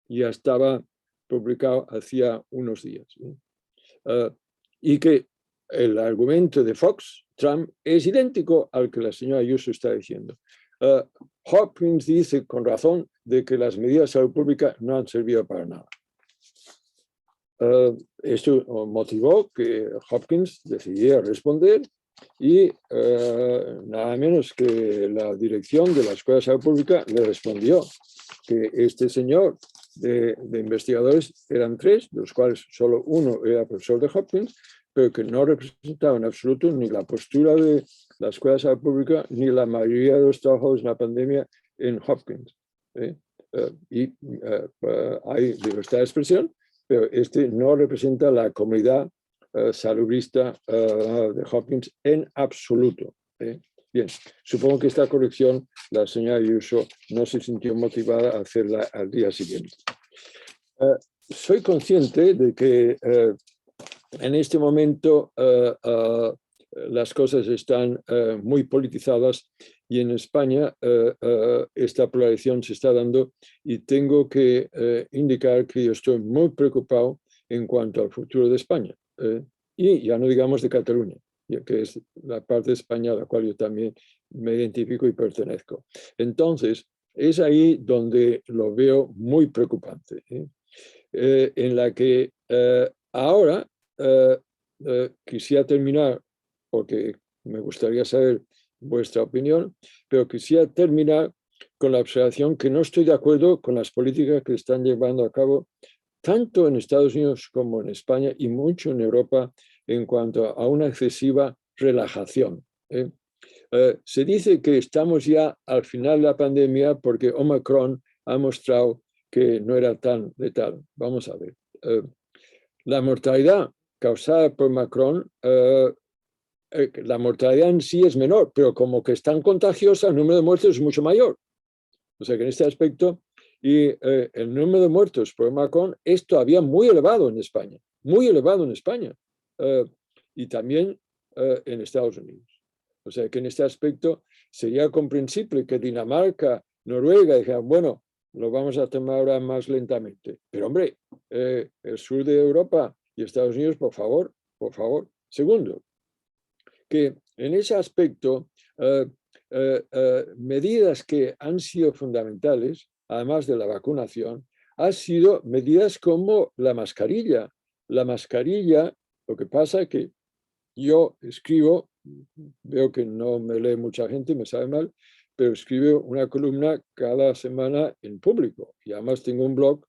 ya estaba publicado hacía unos días. Y que el argumento de Fox, Trump, es idéntico al que la señora Ayuso está diciendo. Hopkins dice con razón de que las medidas de salud pública no han servido para nada. Esto motivó que Hopkins decidiera responder y nada menos que la dirección de la Escuela de Salud Pública le respondió que este señor de investigadores eran 3, de los cuales solo uno era profesor de Hopkins, pero que no representaba en absoluto ni la postura de la Escuela de Salud Pública ni la mayoría de los trabajadores en la pandemia en Hopkins. Hay libertad de expresión, pero este no representa la comunidad salubrista de Hopkins en absoluto. Bien, supongo que esta corrección la señora Ayuso no se sintió motivada a hacerla al día siguiente. Soy consciente de que en este momento las cosas están muy politizadas y en España esta polarización se está dando y tengo que indicar que yo estoy muy preocupado en cuanto al futuro de España. Y ya no digamos de Cataluña, que es la parte de España a la cual yo también me identifico y pertenezco. Entonces, es ahí donde lo veo muy preocupante, en la que ahora quisiera terminar, porque me gustaría saber vuestra opinión, pero quisiera terminar con la observación que no estoy de acuerdo con las políticas que están llevando a cabo tanto en Estados Unidos como en España y mucho en Europa en cuanto a una excesiva relajación. Se dice que estamos ya al final de la pandemia porque Omicron ha mostrado que no era tan letal. Vamos a ver. La mortalidad causada por Omicron, la mortalidad en sí es menor, pero como que es tan contagiosa, el número de muertos es mucho mayor. O sea que en este aspecto, y el número de muertos por Omicron es todavía muy elevado en España, muy elevado en España, y también en Estados Unidos. O sea que en este aspecto sería comprensible que Dinamarca, Noruega dijeran, bueno, lo vamos a tomar ahora más lentamente. Pero hombre, el sur de Europa y Estados Unidos, por favor, por favor. Segundo, que en ese aspecto, medidas que han sido fundamentales, además de la vacunación, han sido medidas como la mascarilla. La mascarilla, lo que pasa es que yo escribo, veo que no me lee mucha gente, me sabe mal, pero escribo una columna cada semana en Público. Y además tengo un blog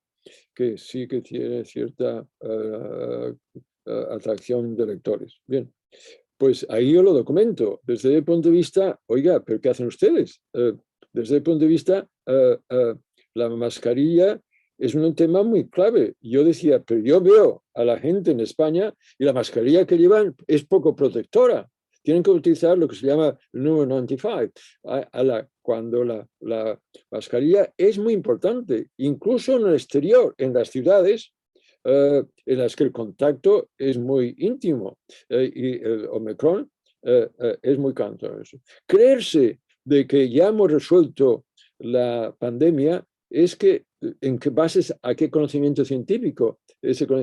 que sí que tiene cierta atracción de lectores. Bien, pues ahí yo lo documento. Desde el punto de vista, oiga, ¿pero qué hacen ustedes? Desde el punto de vista, la mascarilla es un tema muy clave. Yo decía, pero yo veo a la gente en España y la mascarilla que llevan es poco protectora. Tienen que utilizar lo que se llama el número 95, cuando la mascarilla es muy importante, incluso en el exterior, en las ciudades, en las que el contacto es muy íntimo y el Omicron es muy contagioso. Creerse de que ya hemos resuelto la pandemia es que en qué bases, a qué conocimiento científico.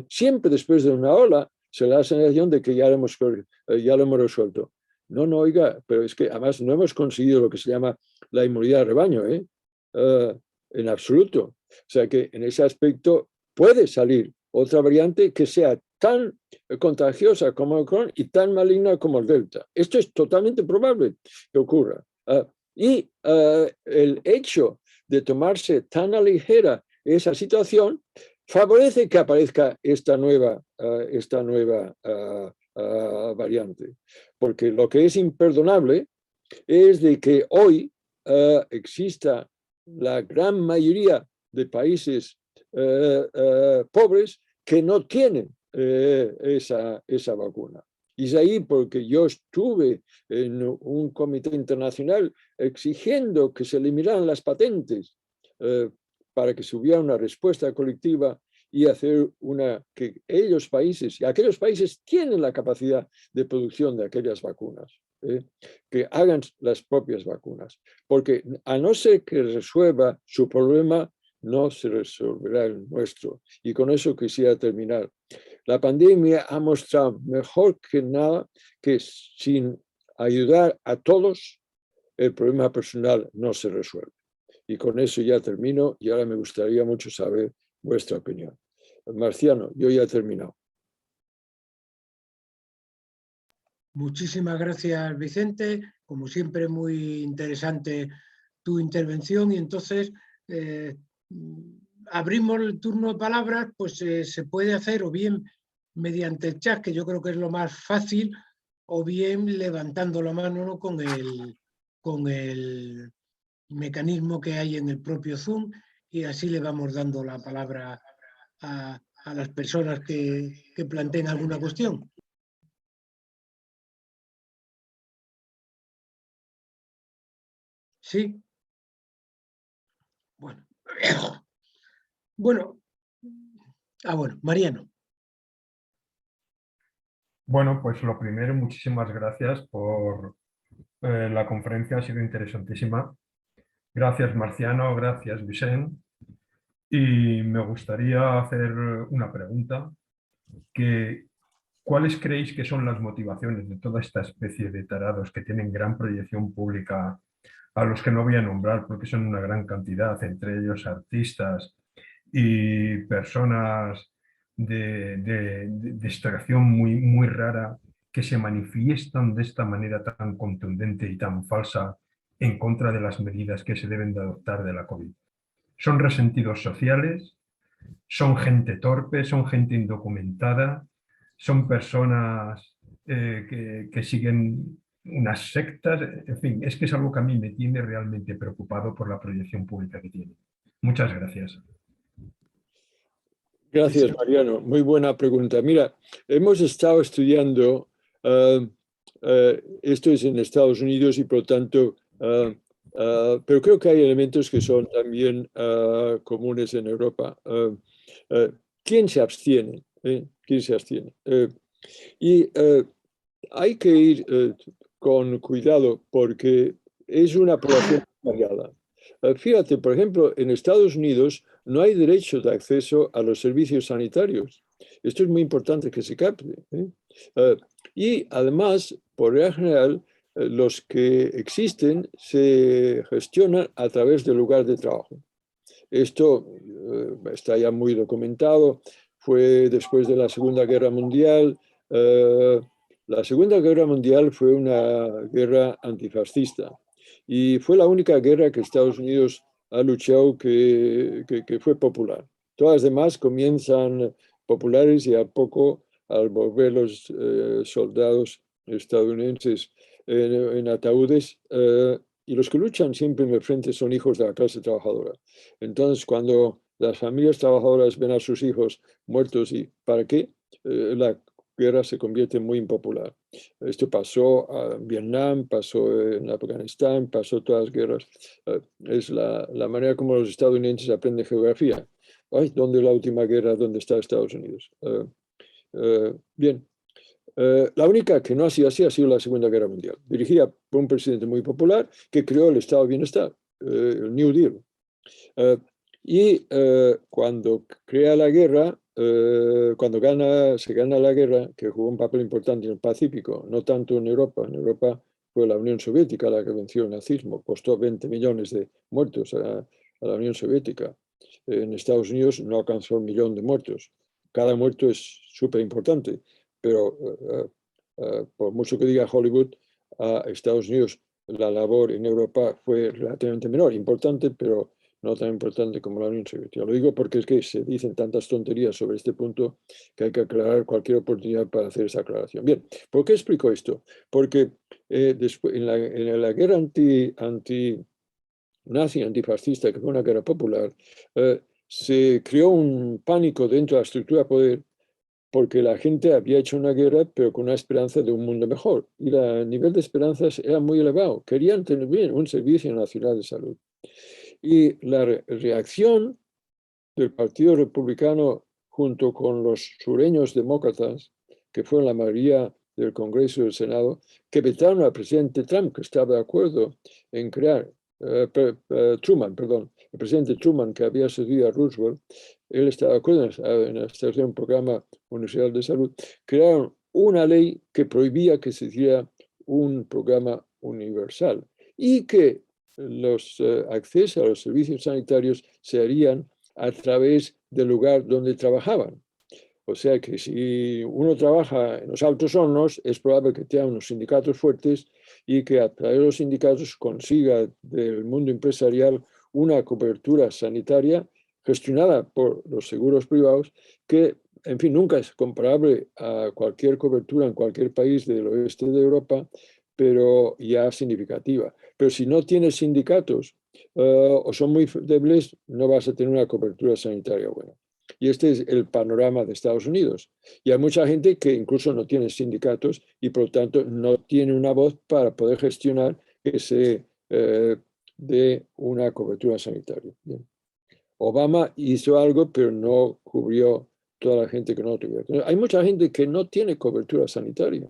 Siempre después de una ola se da la sensación de que ya lo hemos resuelto. No, oiga, pero es que además no hemos conseguido lo que se llama la inmunidad de rebaño, en absoluto. O sea que en ese aspecto puede salir otra variante que sea tan contagiosa como el Omicron y tan maligna como el Delta. Esto es totalmente probable que ocurra. El hecho de tomarse tan a ligera esa situación favorece que aparezca esta nueva variante. Porque lo que es imperdonable es de que hoy exista la gran mayoría de países pobres que no tienen esa vacuna. Y es ahí porque yo estuve en un comité internacional exigiendo que se eliminaran las patentes para que se hubiera una respuesta colectiva y hacer que aquellos países tienen la capacidad de producción de aquellas vacunas, que hagan las propias vacunas, porque a no ser que resuelva su problema, no se resolverá el nuestro. Y con eso quisiera terminar. La pandemia ha mostrado mejor que nada que sin ayudar a todos, el problema personal no se resuelve. Y con eso ya termino y ahora me gustaría mucho saber vuestra opinión. Marciano, yo ya he terminado. Muchísimas gracias, Vicente. Como siempre, muy interesante tu intervención. Y entonces abrimos el turno de palabras, pues se puede hacer o bien mediante el chat, que yo creo que es lo más fácil, o bien levantando la mano, ¿no?, con el mecanismo que hay en el propio Zoom, y así le vamos dando la palabra a las personas que planteen alguna cuestión. Sí. Bueno. Bueno. Bueno, Mariano. Bueno, pues lo primero, muchísimas gracias por la conferencia, ha sido interesantísima. Gracias, Marciano, gracias, Vicente. Y me gustaría hacer una pregunta, ¿cuáles creéis que son las motivaciones de toda esta especie de tarados que tienen gran proyección pública, a los que no voy a nombrar porque son una gran cantidad, entre ellos artistas y personas de extracción muy rara, que se manifiestan de esta manera tan contundente y tan falsa en contra de las medidas que se deben de adoptar de la COVID? ¿Son resentidos sociales? ¿Son gente torpe? ¿Son gente indocumentada? ¿Son personas que siguen unas sectas? En fin, es que es algo que a mí me tiene realmente preocupado por la proyección pública que tiene. Muchas gracias. Gracias, Mariano. Muy buena pregunta. Mira, hemos estado estudiando, esto es en Estados Unidos y por lo tanto, pero creo que hay elementos que son también comunes en Europa. ¿Quién se abstiene? ¿Quién se abstiene? Y hay que ir con cuidado porque es una población variada. Fíjate, por ejemplo, en Estados Unidos no hay derecho de acceso a los servicios sanitarios. Esto es muy importante que se capte. Y además, por regla general, los que existen se gestionan a través del lugar de trabajo. Esto está ya muy documentado. Fue después de la Segunda Guerra Mundial. La Segunda Guerra Mundial fue una guerra antifascista y fue la única guerra que Estados Unidos ha luchado que fue popular. Todas las demás comienzan populares y a poco, al volver los soldados estadounidenses en ataúdes, y los que luchan siempre en el frente son hijos de la clase trabajadora. Entonces, cuando las familias trabajadoras ven a sus hijos muertos, ¿y para qué? La guerra se convierte muy impopular. Esto pasó en Vietnam, pasó en Afganistán, pasó todas las guerras. Es la manera como los estadounidenses aprenden geografía. Ay, ¿dónde es la última guerra? ¿Dónde está Estados Unidos? Bien. La única que no ha sido así ha sido la Segunda Guerra Mundial, dirigida por un presidente muy popular que creó el Estado de Bienestar, el New Deal. Y cuando crea la guerra, cuando se gana la guerra, que jugó un papel importante en el Pacífico, no tanto en Europa fue la Unión Soviética la que venció el nazismo, costó 20 millones de muertos a la Unión Soviética. En Estados Unidos no alcanzó 1 millón de muertos. Cada muerto es súper importante, pero por mucho que diga Hollywood, a Estados Unidos la labor en Europa fue relativamente menor, importante, pero no tan importante como la Unión Soviética. Lo digo porque es que se dicen tantas tonterías sobre este punto que hay que aclarar cualquier oportunidad para hacer esa aclaración. Bien, ¿por qué explico esto? Porque después, en la guerra anti-nazi, antifascista, que fue una guerra popular, se creó un pánico dentro de la estructura de poder porque la gente había hecho una guerra, pero con una esperanza de un mundo mejor. Y el nivel de esperanzas era muy elevado. Querían tener bien un servicio nacional de salud. Y la reacción del Partido Republicano junto con los sureños demócratas, que fueron la mayoría del Congreso y del Senado, que vetaron al presidente Trump, que estaba de acuerdo en crear, Truman, perdón, el presidente Truman, que había sucedido a Roosevelt, él estaba de acuerdo en establecer un programa universal de salud, crearon una ley que prohibía que se hiciera un programa universal y que los accesos a los servicios sanitarios se harían a través del lugar donde trabajaban. O sea que si uno trabaja en los Altos Hornos, es probable que tenga unos sindicatos fuertes y que a través de los sindicatos consiga del mundo empresarial una cobertura sanitaria gestionada por los seguros privados que, en fin, nunca es comparable a cualquier cobertura en cualquier país del oeste de Europa, pero ya significativa. Pero si no tienes sindicatos o son muy débiles, no vas a tener una cobertura sanitaria buena. Y este es el panorama de Estados Unidos. Y hay mucha gente que incluso no tiene sindicatos y por lo tanto no tiene una voz para poder gestionar que se dé una cobertura sanitaria. Bien. Obama hizo algo, pero no cubrió toda la gente que no tuviera. Hay mucha gente que no tiene cobertura sanitaria.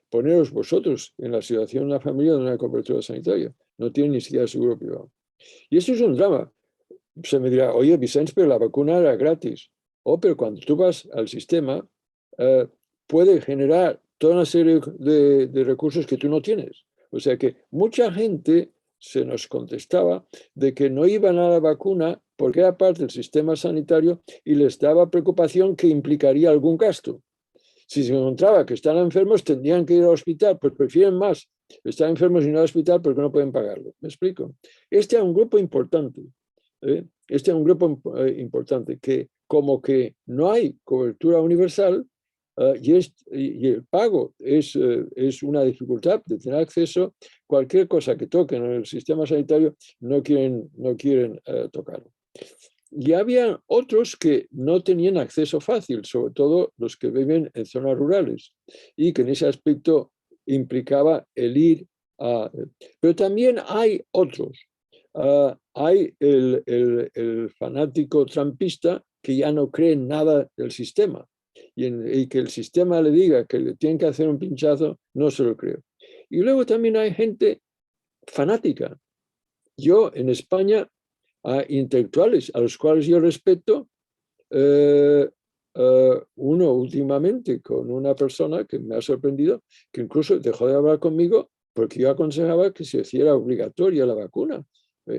Poneros vosotros en la situación de una familia de una cobertura sanitaria. No tienen ni siquiera seguro privado. Y eso es un drama. Se me dirá, oye, Vicente, pero la vacuna era gratis. Pero cuando tú vas al sistema, puede generar toda una serie de recursos que tú no tienes. O sea que mucha gente se nos contestaba de que no iban a la vacuna porque era parte del sistema sanitario y les daba preocupación que implicaría algún gasto. Si se encontraba que están enfermos, tendrían que ir al hospital, pues prefieren más estar enfermos y no al hospital porque no pueden pagarlo. ¿Me explico? Este es un grupo importante. Este es un grupo importante que como que no hay cobertura universal y el pago es una dificultad de tener acceso, cualquier cosa que toquen en el sistema sanitario no quieren tocarlo. Y había otros que no tenían acceso fácil, sobre todo los que viven en zonas rurales, y que en ese aspecto implicaba el ir a... Pero también hay otros. Hay el fanático trumpista que ya no cree en nada del sistema y que el sistema le diga que le tienen que hacer un pinchazo, no se lo creo. Y luego también hay gente fanática. Yo en España, a intelectuales a los cuales yo respeto, uno últimamente con una persona que me ha sorprendido, que incluso dejó de hablar conmigo porque yo aconsejaba que se hiciera obligatoria la vacuna.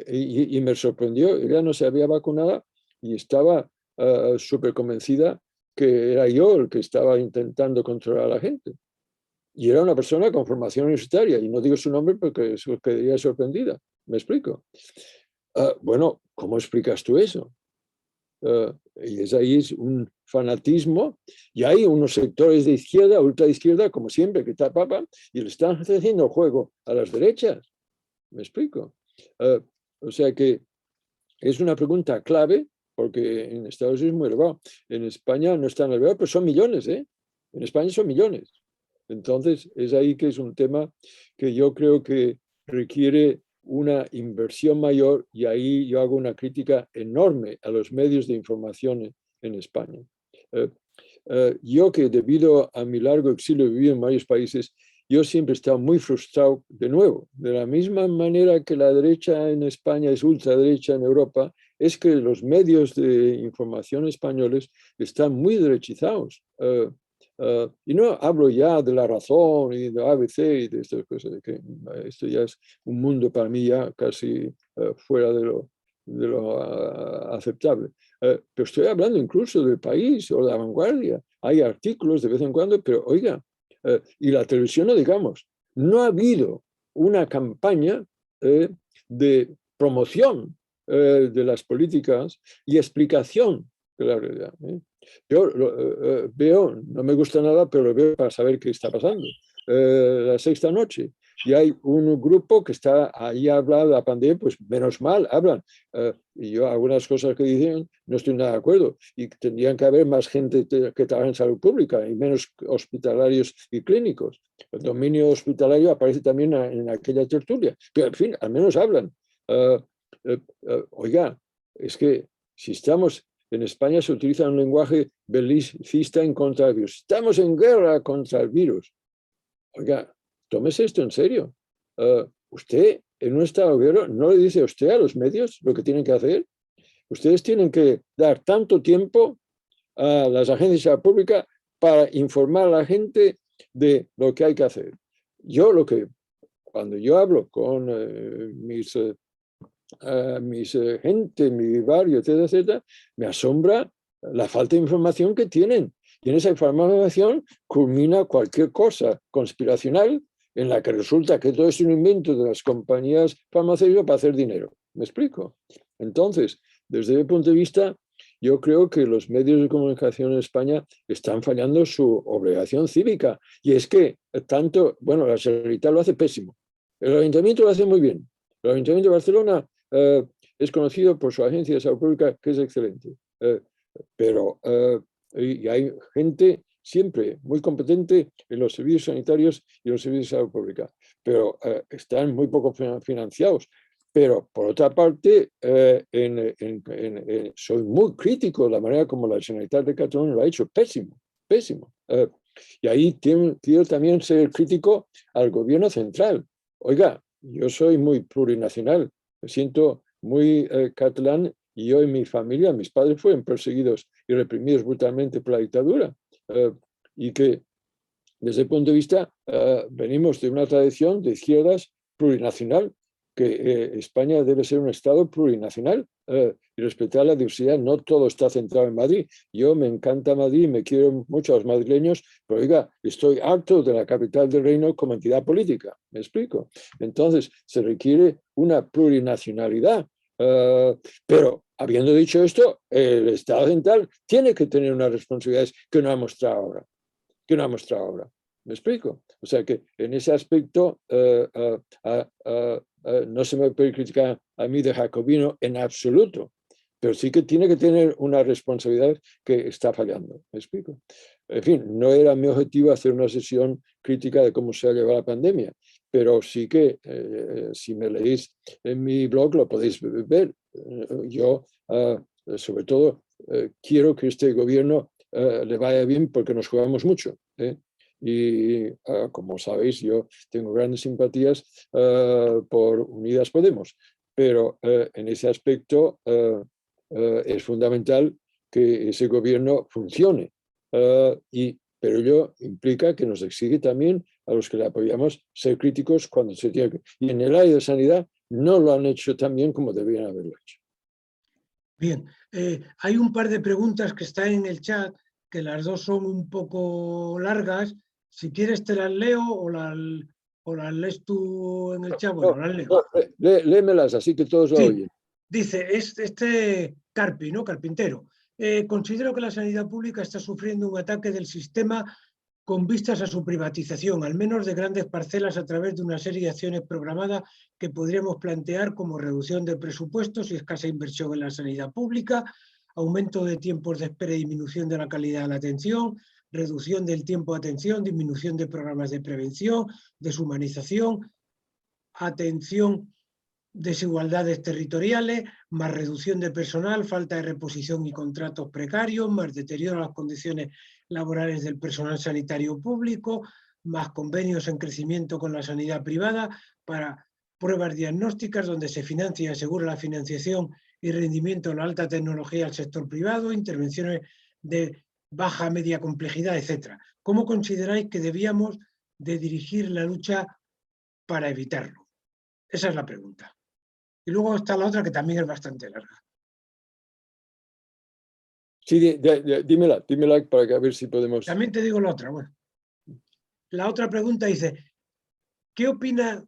Y me sorprendió, ella no se había vacunado y estaba súper convencida que era yo el que estaba intentando controlar a la gente. Y era una persona con formación universitaria, y no digo su nombre porque se quedaría sorprendida. ¿Me explico? Bueno, ¿cómo explicas tú eso? Y ahí es un fanatismo, y hay unos sectores de izquierda, ultraizquierda, como siempre, que tapan y le están haciendo juego a las derechas. ¿Me explico? O sea que es una pregunta clave, porque en Estados Unidos es muy elevado. En España no es tan elevado, pero son millones, ¿eh? En España son millones. Entonces, es ahí que es un tema que yo creo que requiere una inversión mayor, y ahí yo hago una crítica enorme a los medios de información en España. Yo que debido a mi largo exilio he vivido en varios países, yo siempre he estado muy frustrado de nuevo. De la misma manera que la derecha en España es ultraderecha en Europa, es que los medios de información españoles están muy derechizados. Y no hablo ya de La Razón y de ABC y de estas cosas, que esto ya es un mundo para mí ya casi fuera de lo aceptable. Pero estoy hablando incluso del País o de La Vanguardia. Hay artículos de vez en cuando, pero oiga, y la televisión no digamos, no ha habido una campaña de promoción de las políticas y explicación de la realidad. Yo veo, no me gusta nada, pero lo veo para saber qué está pasando. La Sexta Noche. y hay un grupo que está ahí a hablar de la pandemia, pues menos mal, hablan. Y yo algunas cosas que dicen no estoy nada de acuerdo, y tendrían que haber más gente que trabaja en salud pública y menos hospitalarios y clínicos. El dominio hospitalario aparece también en aquella tertulia, pero en fin, al menos hablan. Oiga, es que si estamos en España se utiliza un lenguaje belicista en contra del virus. Estamos en guerra contra el virus. Oiga, tómese esto en serio. Usted, en un estado de guerra, no le dice a usted a los medios lo que tienen que hacer. Ustedes tienen que dar tanto tiempo a las agencias de salud pública para informar a la gente de lo que hay que hacer. Cuando yo hablo con mis gente, mi barrio, etcétera, etcétera, me asombra la falta de información que tienen. Y en esa información culmina cualquier cosa conspiracional en la que resulta que todo es un invento de las compañías farmacéuticas para hacer dinero. ¿Me explico? Entonces, desde mi punto de vista, yo creo que los medios de comunicación en España están fallando su obligación cívica. Y es que tanto, bueno, la Generalitat lo hace pésimo. El Ayuntamiento lo hace muy bien. El Ayuntamiento de Barcelona es conocido por su agencia de salud pública, que es excelente. Y hay gente siempre muy competente en los servicios sanitarios y los servicios de salud pública, pero están muy poco financiados. Pero, por otra parte, soy muy crítico de la manera como la Generalitat de Cataluña lo ha hecho. Pésimo, pésimo. Y ahí quiero también ser crítico al gobierno central. Oiga, yo soy muy plurinacional, me siento muy catalán, y yo y mi familia, mis padres fueron perseguidos y reprimidos brutalmente por la dictadura. Y que, desde el punto de vista, venimos de una tradición de izquierdas plurinacional, que España debe ser un Estado plurinacional y respetar la diversidad. No todo está centrado en Madrid. Yo me encanta Madrid, me quiero mucho a los madrileños, pero oiga, estoy harto de la capital del reino como entidad política. ¿Me explico? Entonces, se requiere una plurinacionalidad. Pero, habiendo dicho esto, el Estado central tiene que tener unas responsabilidades que no ha mostrado ahora. Que no ha mostrado ahora. ¿Me explico? O sea que en ese aspecto no se me puede criticar a mí de jacobino en absoluto, pero sí que tiene que tener una responsabilidad que está fallando. ¿Me explico? En fin, no era mi objetivo hacer una sesión crítica de cómo se ha llevado la pandemia, pero sí que si me leéis en mi blog lo podéis ver. Yo, sobre todo, quiero que este gobierno le vaya bien porque nos jugamos mucho. Y como sabéis, yo tengo grandes simpatías por Unidas Podemos, pero en ese aspecto es fundamental que ese gobierno funcione. Pero ello implica que nos exige también a los que le apoyamos ser críticos cuando se tiene que. Y en el área de sanidad no lo han hecho tan bien como deberían haberlo hecho. Bien, hay un par de preguntas que están en el chat, que las dos son un poco largas. Si quieres te las leo o las lees tú en el chat. Bueno, las leo. Léemelas, así que todos lo oyen. Dice, Carpi, ¿no? Carpintero. Considero que la sanidad pública está sufriendo un ataque del sistema con vistas a su privatización, al menos de grandes parcelas, a través de una serie de acciones programadas que podríamos plantear como reducción de presupuestos y escasa inversión en la sanidad pública, aumento de tiempos de espera y disminución de la calidad de la atención, reducción del tiempo de atención, disminución de programas de prevención, deshumanización, atención, desigualdades territoriales, más reducción de personal, falta de reposición y contratos precarios, más deterioro de las condiciones laborales del personal sanitario público, más convenios en crecimiento con la sanidad privada para pruebas diagnósticas donde se financia y asegura la financiación y rendimiento de la alta tecnología al sector privado, intervenciones de baja media complejidad, etc. ¿Cómo consideráis que debíamos de dirigir la lucha para evitarlo? Esa es la pregunta. Y luego está la otra que también es bastante larga. Sí, dímela para que a ver si podemos. También te digo la otra. Bueno, la otra pregunta dice, ¿qué opina?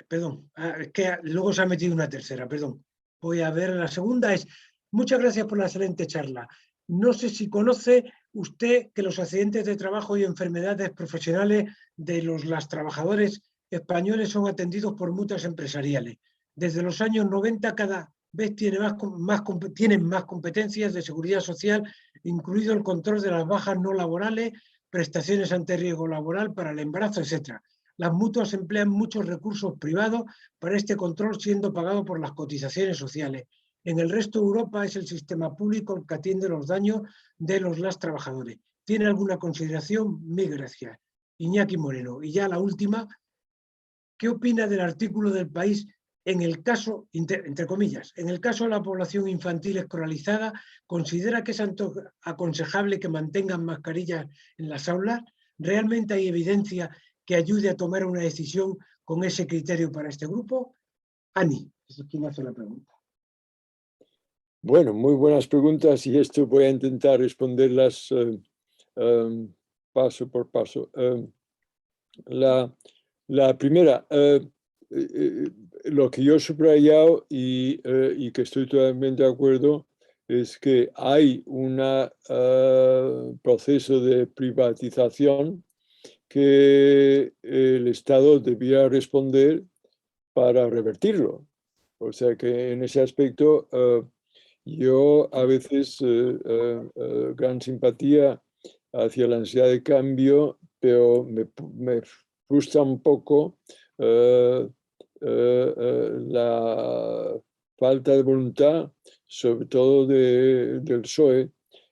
Perdón, es que luego se ha metido una tercera, perdón. Voy a ver, la segunda es, muchas gracias por la excelente charla. No sé si conoce usted que los accidentes de trabajo y enfermedades profesionales de los trabajadores españoles son atendidos por mutuas empresariales. Desde los años 90 cada vez tienen más competencias de seguridad social, incluido el control de las bajas no laborales, prestaciones ante riesgo laboral para el embarazo, etc. Las mutuas emplean muchos recursos privados para este control, siendo pagado por las cotizaciones sociales. En el resto de Europa es el sistema público el que atiende los daños de los trabajadores. ¿Tiene alguna consideración? Mil gracias. Iñaki Moreno. Y ya la última, ¿qué opina del artículo del País en el caso, entre comillas, en el caso de la población infantil escolarizada, considera que es aconsejable que mantengan mascarillas en las aulas? ¿Realmente hay evidencia que ayude a tomar una decisión con ese criterio para este grupo? Ani, es quien hace la pregunta. Bueno, muy buenas preguntas y esto voy a intentar responderlas paso por paso. La primera, lo que yo he subrayado y que estoy totalmente de acuerdo es que hay un proceso de privatización que el Estado debía responder para revertirlo. O sea que en ese aspecto yo a veces gran simpatía hacia la ansiedad de cambio, pero me frustra un poco la falta de voluntad, sobre todo del PSOE,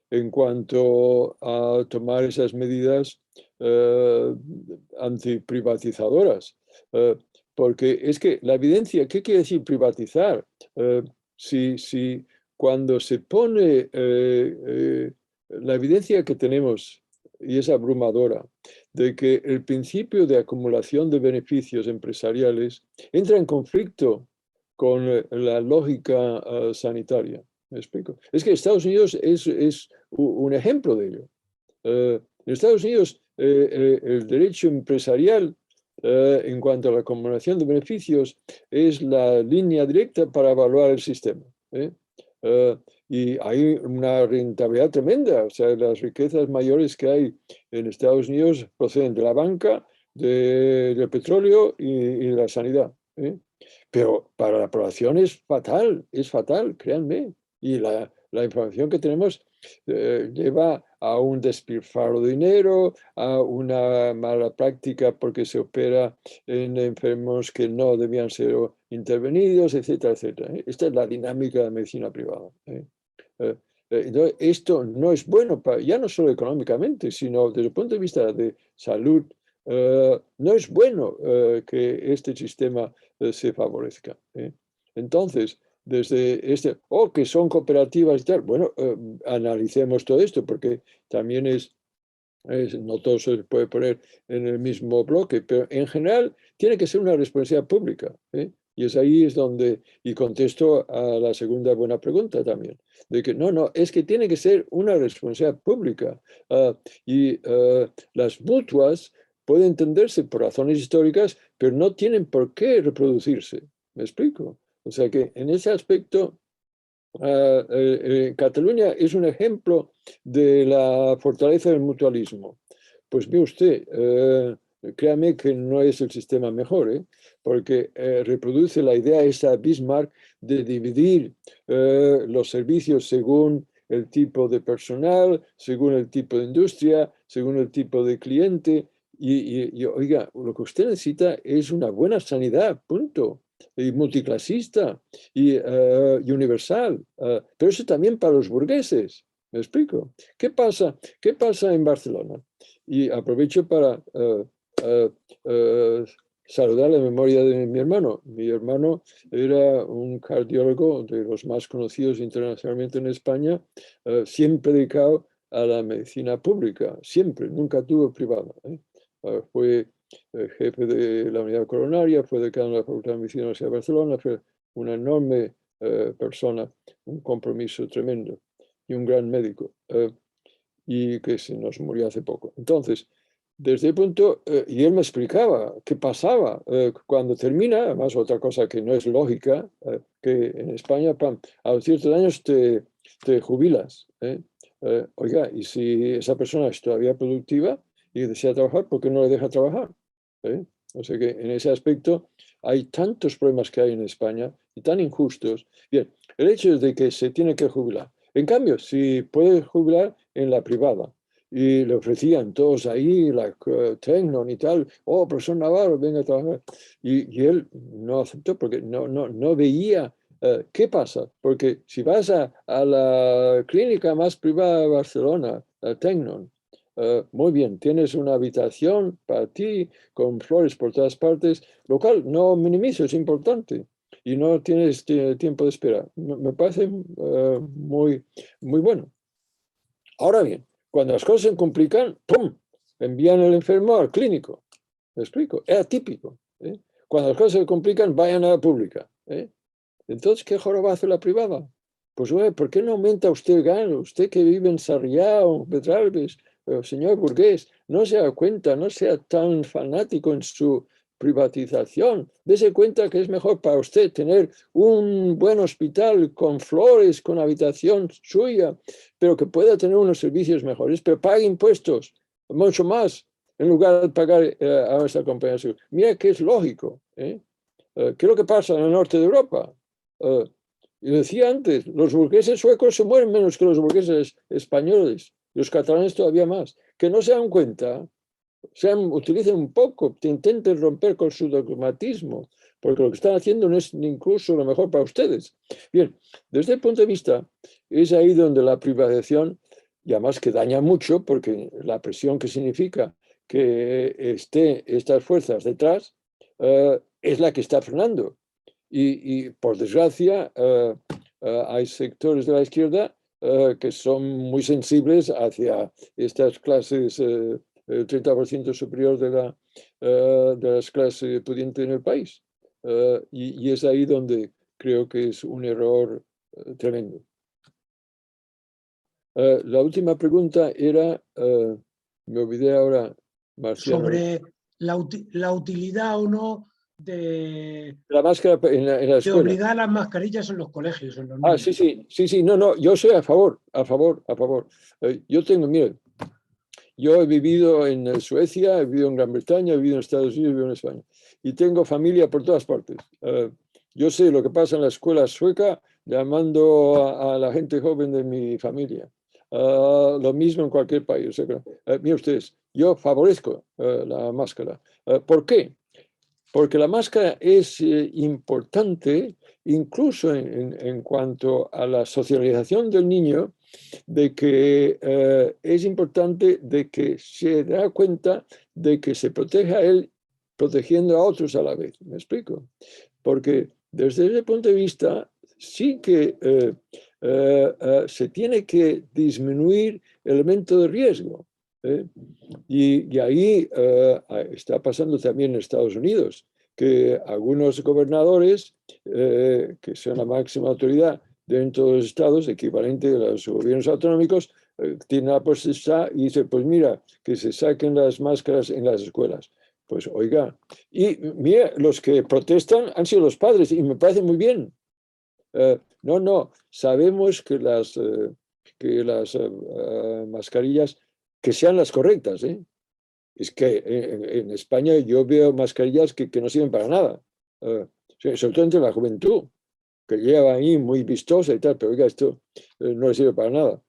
en cuanto a tomar esas medidas antiprivatizadoras. Porque es que la evidencia, ¿qué quiere decir privatizar? Si cuando se pone la evidencia que tenemos, y es abrumadora, de que el principio de acumulación de beneficios empresariales entra en conflicto con la lógica sanitaria. ¿Me explico? Es que Estados Unidos es un ejemplo de ello. En Estados Unidos el derecho empresarial en cuanto a la acumulación de beneficios es la línea directa para evaluar el sistema. Y hay una rentabilidad tremenda, o sea, las riquezas mayores que hay en Estados Unidos proceden de la banca, del petróleo y de la sanidad. Pero para la población es fatal, créanme. Y la información que tenemos lleva a un despilfarro de dinero, a una mala práctica porque se opera en enfermos que no debían ser intervenidos, etcétera, etcétera. Esta es la dinámica de la medicina privada. Entonces, esto no es bueno, ya no solo económicamente, sino desde el punto de vista de salud. No es bueno que este sistema se favorezca. Entonces, desde que son cooperativas y tal, bueno, analicemos todo esto, porque también no todo se puede poner en el mismo bloque, pero en general tiene que ser una responsabilidad pública. Y ahí es donde, y contesto a la segunda buena pregunta también, de que no, es que tiene que ser una responsabilidad pública. Y las mutuas pueden entenderse por razones históricas, pero no tienen por qué reproducirse. ¿Me explico? O sea que en ese aspecto, Cataluña es un ejemplo de la fortaleza del mutualismo. Pues ve usted, créame que no es el sistema mejor, porque reproduce la idea esa Bismarck de dividir los servicios según el tipo de personal, según el tipo de industria, según el tipo de cliente. Y oiga, lo que usted necesita es una buena sanidad, punto. Y multiclasista y universal. Pero eso también para los burgueses. ¿Me explico? ¿Qué pasa en Barcelona? Y aprovecho para saludar la memoria de mi hermano. Mi hermano era un cardiólogo de los más conocidos internacionalmente en España, siempre dedicado a la medicina pública, siempre, nunca tuvo privada. Fue jefe de la unidad coronaria, fue decano de la Facultad de Medicina de la Universidad de Barcelona, fue una enorme persona, un compromiso tremendo y un gran médico, y que se nos murió hace poco. Entonces, desde el punto, y él me explicaba qué pasaba cuando termina, además otra cosa que no es lógica, que en España a los ciertos años te jubilas, Oiga, y si esa persona es todavía productiva y desea trabajar, ¿por qué no le deja trabajar? O sea que en ese aspecto hay tantos problemas que hay en España y tan injustos. Bien, el hecho es de que se tiene que jubilar. En cambio, si puede jubilar en la privada, y le ofrecían todos ahí, la Tecnon y tal, oh, profesor Navarro, venga a trabajar. Y él no aceptó porque no veía qué pasa. Porque si vas a la clínica más privada de Barcelona, la Tecnon, muy bien, tienes una habitación para ti con flores por todas partes, lo cual no minimizo, es importante. Y no tienes tiempo de espera. Me parece muy bueno. Ahora bien, cuando las cosas se complican, ¡pum!, envían al enfermo al clínico. ¿Me explico? Es atípico. Cuando las cosas se complican, vayan a la pública. Entonces, ¿qué jorobazo la privada? Pues, ¿por qué no aumenta usted el gano? Usted que vive en Sarriá o Pedralbes, señor burgués, no se da cuenta, no sea tan fanático en su privatización. Dese cuenta que es mejor para usted tener un buen hospital con flores, con habitación suya, pero que pueda tener unos servicios mejores, pero pague impuestos, mucho más, en lugar de pagar a esa compañía de seguridad. Mira que es lógico. ¿Qué es lo que pasa en el norte de Europa? Y decía antes, los burgueses suecos se mueren menos que los burgueses españoles, los catalanes todavía más. Que no se dan cuenta, utilicen un poco, intenten romper con su dogmatismo, porque lo que están haciendo no es incluso lo mejor para ustedes. Bien, desde el punto de vista, es ahí donde la privatización, y además que daña mucho, porque la presión que significa que esté estas fuerzas detrás, es la que está frenando. Y por desgracia, hay sectores de la izquierda que son muy sensibles hacia estas clases, el 30% superior de las clases pudientes en el país. Y es ahí donde creo que es un error tremendo. La última pregunta era, me olvidé ahora, Marciano. Sobre la utilidad o no de La máscara en la escuela. obligar las mascarillas en los colegios. En los niños. Sí, no, yo soy a favor. Yo tengo, mire, yo he vivido en Suecia, he vivido en Gran Bretaña, he vivido en Estados Unidos, he vivido en España. Y tengo familia por todas partes. Yo sé lo que pasa en la escuela sueca llamando a la gente joven de mi familia. Lo mismo en cualquier país. O sea, miren ustedes, yo favorezco la máscara. ¿Por qué? Porque la máscara es importante incluso en cuanto a la socialización del niño, de que es importante de que se da cuenta de que se protege a él protegiendo a otros a la vez. ¿Me explico? Porque desde ese punto de vista sí que se tiene que disminuir el elemento de riesgo. Y ahí está pasando también en Estados Unidos, que algunos gobernadores, que son la máxima autoridad dentro de los estados, equivalente a los gobiernos autonómicos, tienen la potestad y dice, pues mira, que se saquen las máscaras en las escuelas. Pues oiga, y mira, los que protestan han sido los padres y me parece muy bien. No, sabemos que las mascarillas que sean las correctas. Es que en España yo veo mascarillas que no sirven para nada, sobre todo entre la juventud, que lleva ahí muy vistosa y tal, pero oiga, esto no le sirve para nada.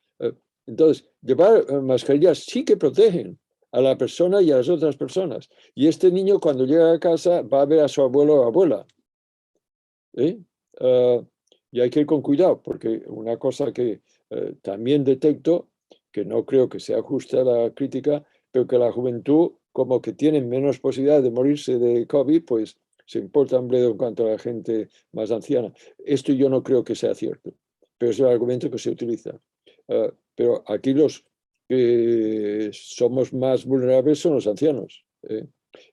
Entonces, llevar mascarillas sí que protegen a la persona y a las otras personas. Y este niño cuando llega a casa va a ver a su abuelo o abuela. Y hay que ir con cuidado, porque una cosa que también detecto, que no creo que sea justa la crítica, pero que la juventud, como que tiene menos posibilidad de morirse de COVID, pues se importa un bledo en cuanto a la gente más anciana. Esto yo no creo que sea cierto, pero es el argumento que se utiliza. Pero aquí los que somos más vulnerables son los ancianos.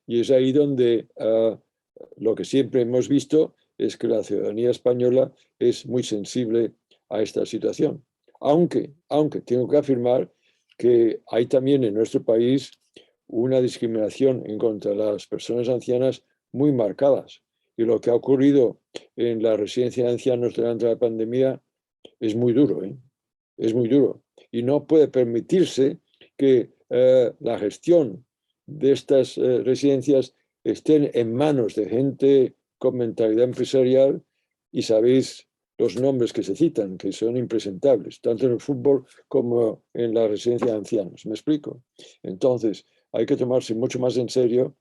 Y es ahí donde lo que siempre hemos visto es que la ciudadanía española es muy sensible a esta situación. Aunque tengo que afirmar que hay también en nuestro país una discriminación en contra de las personas ancianas muy marcadas. Y lo que ha ocurrido en la residencia de ancianos durante la pandemia es muy duro, Es muy duro. y no puede permitirse que la gestión de estas residencias estén en manos de gente con mentalidad empresarial, y sabéis los nombres que se citan, que son impresentables, tanto en el fútbol como en la residencia de ancianos. ¿Me explico? Entonces, hay que tomarse mucho más en serio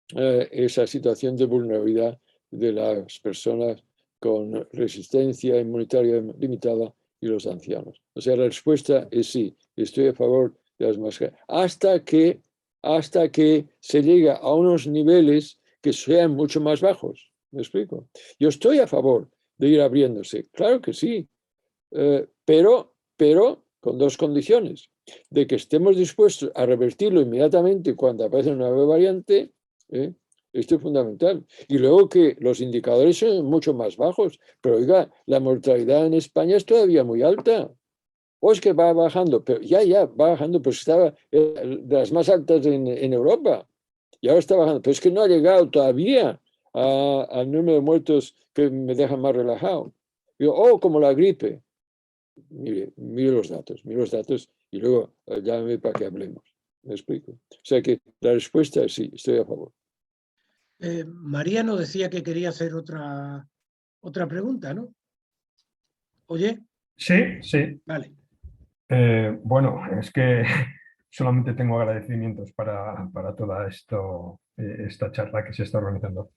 esa situación de vulnerabilidad de las personas con resistencia inmunitaria limitada y los ancianos. O sea, la respuesta es sí, estoy a favor de las mascarillas, hasta que se llega a unos niveles que sean mucho más bajos. ¿Me explico? Yo estoy a favor de ir abriéndose, claro que sí, pero con dos condiciones: de que estemos dispuestos a revertirlo inmediatamente cuando aparece una nueva variante, esto es fundamental. Y luego que los indicadores son mucho más bajos, pero oiga, la mortalidad en España es todavía muy alta. O es que va bajando, pero ya va bajando, pues estaba de las más altas en Europa, y ahora está bajando, pero es que no ha llegado todavía al número de muertos que me deja más relajado. Digo, como la gripe. Mire los datos y luego llámame para que hablemos. ¿Me explico? O sea que la respuesta es sí, estoy a favor. Mariano decía que quería hacer otra pregunta, ¿no? ¿Oye? Sí, sí. Vale. Bueno, es que solamente tengo agradecimientos para toda esta charla que se está organizando.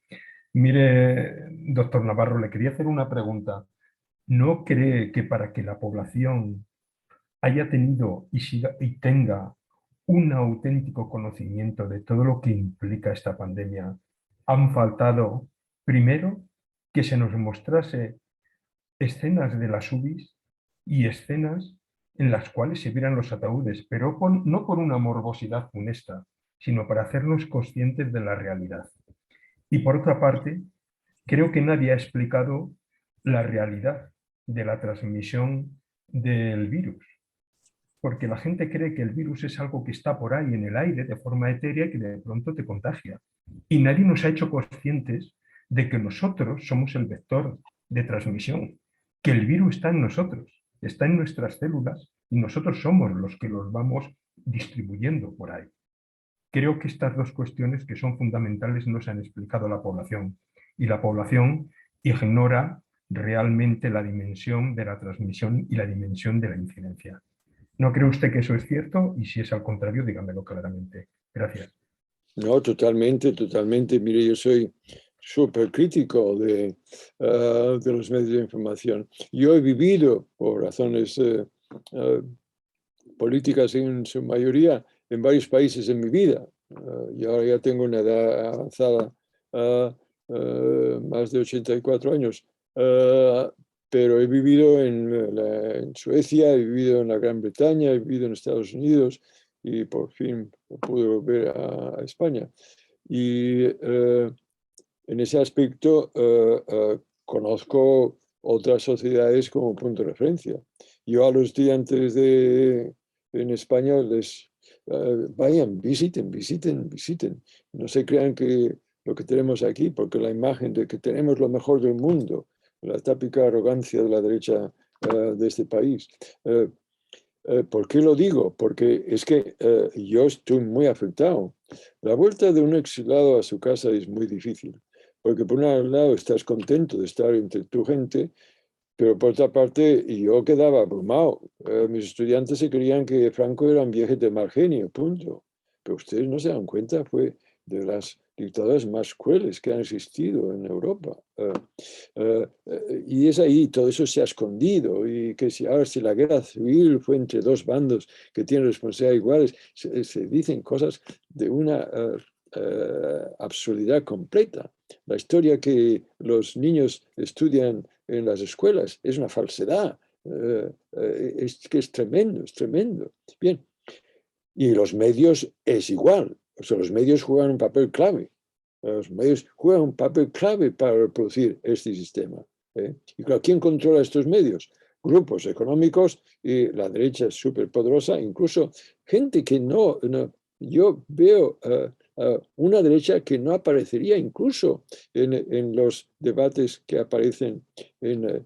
Mire, doctor Navarro, le quería hacer una pregunta. ¿No cree que para que la población haya tenido y tenga un auténtico conocimiento de todo lo que implica esta pandemia, han faltado, primero, que se nos mostrase escenas de las UBIs y escenas en las cuales se vieran los ataúdes, pero no por una morbosidad funesta, sino para hacernos conscientes de la realidad? Y por otra parte, creo que nadie ha explicado la realidad de la transmisión del virus, porque la gente cree que el virus es algo que está por ahí en el aire de forma etérea y que de pronto te contagia. Y nadie nos ha hecho conscientes de que nosotros somos el vector de transmisión, que el virus está en nosotros, está en nuestras células y nosotros somos los que los vamos distribuyendo por ahí. Creo que estas dos cuestiones que son fundamentales no se han explicado a la población, y la población ignora realmente la dimensión de la transmisión y la dimensión de la incidencia. ¿No cree usted que eso es cierto? Y si es al contrario, dígamelo claramente. Gracias. No, totalmente. Mire, yo soy súper crítico de los medios de información. Yo he vivido, por razones políticas en su mayoría, en varios países en mi vida. Y ahora ya tengo una edad avanzada, más de 84 años. Pero he vivido en Suecia, he vivido en la Gran Bretaña, he vivido en Estados Unidos, y por fin pude volver a España. Y en ese aspecto conozco otras sociedades como punto de referencia. Yo a los estudiantes en España les vayan, visiten. No se crean que lo que tenemos aquí, porque la imagen de que tenemos lo mejor del mundo, la típica arrogancia de la derecha de este país. ¿Por qué lo digo? Porque es que yo estoy muy afectado. La vuelta de un exilado a su casa es muy difícil, porque por un lado estás contento de estar entre tu gente, pero por otra parte yo quedaba abrumado. Mis estudiantes se creían que Franco era un viejo de mal genio, punto. Pero ustedes no se dan cuenta, fue de las dictaduras más crueles que han existido en Europa. Y es ahí, todo eso se ha escondido, y que si la guerra civil fue entre dos bandos que tienen responsabilidades iguales, se dicen cosas de una absurdidad completa. La historia que los niños estudian en las escuelas es una falsedad, es que es tremendo. Bien, y los medios es igual, o sea, los medios juegan un papel clave. Los medios juegan un papel clave para reproducir este sistema. Y claro, ¿quién controla estos medios? Grupos económicos, y la derecha es súper poderosa, incluso gente que no yo veo una derecha que no aparecería incluso en los debates que aparecen en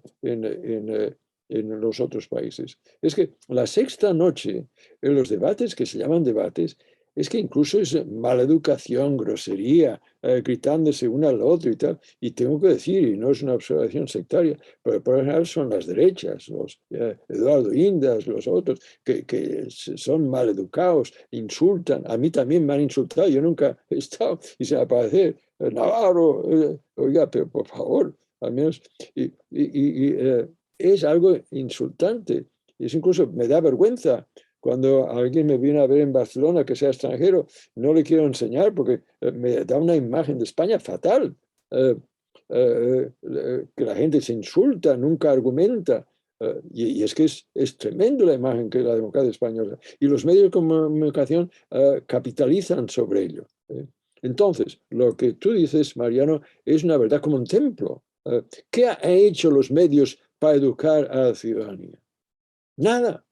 en los otros países. Es que la sexta noche, en los debates que se llaman debates, es que incluso es mala educación, grosería, gritándose uno al otro y tal. Y tengo que decir, y no es una observación sectaria, pero por lo general son las derechas, los Eduardo Indas, los otros, que son mal educados, insultan. A mí también me han insultado, yo nunca he estado, y se me aparece Navarro, oiga, pero por favor, al menos. Es algo insultante. Es incluso, me da vergüenza. Cuando alguien me viene a ver en Barcelona, que sea extranjero, no le quiero enseñar porque me da una imagen de España fatal. Que la gente se insulta, nunca argumenta. Y es que es tremendo la imagen que la democracia española. Y los medios de comunicación capitalizan sobre ello. Entonces, lo que tú dices, Mariano, es una verdad como un templo. ¿Qué han hecho los medios para educar a la ciudadanía? Nada.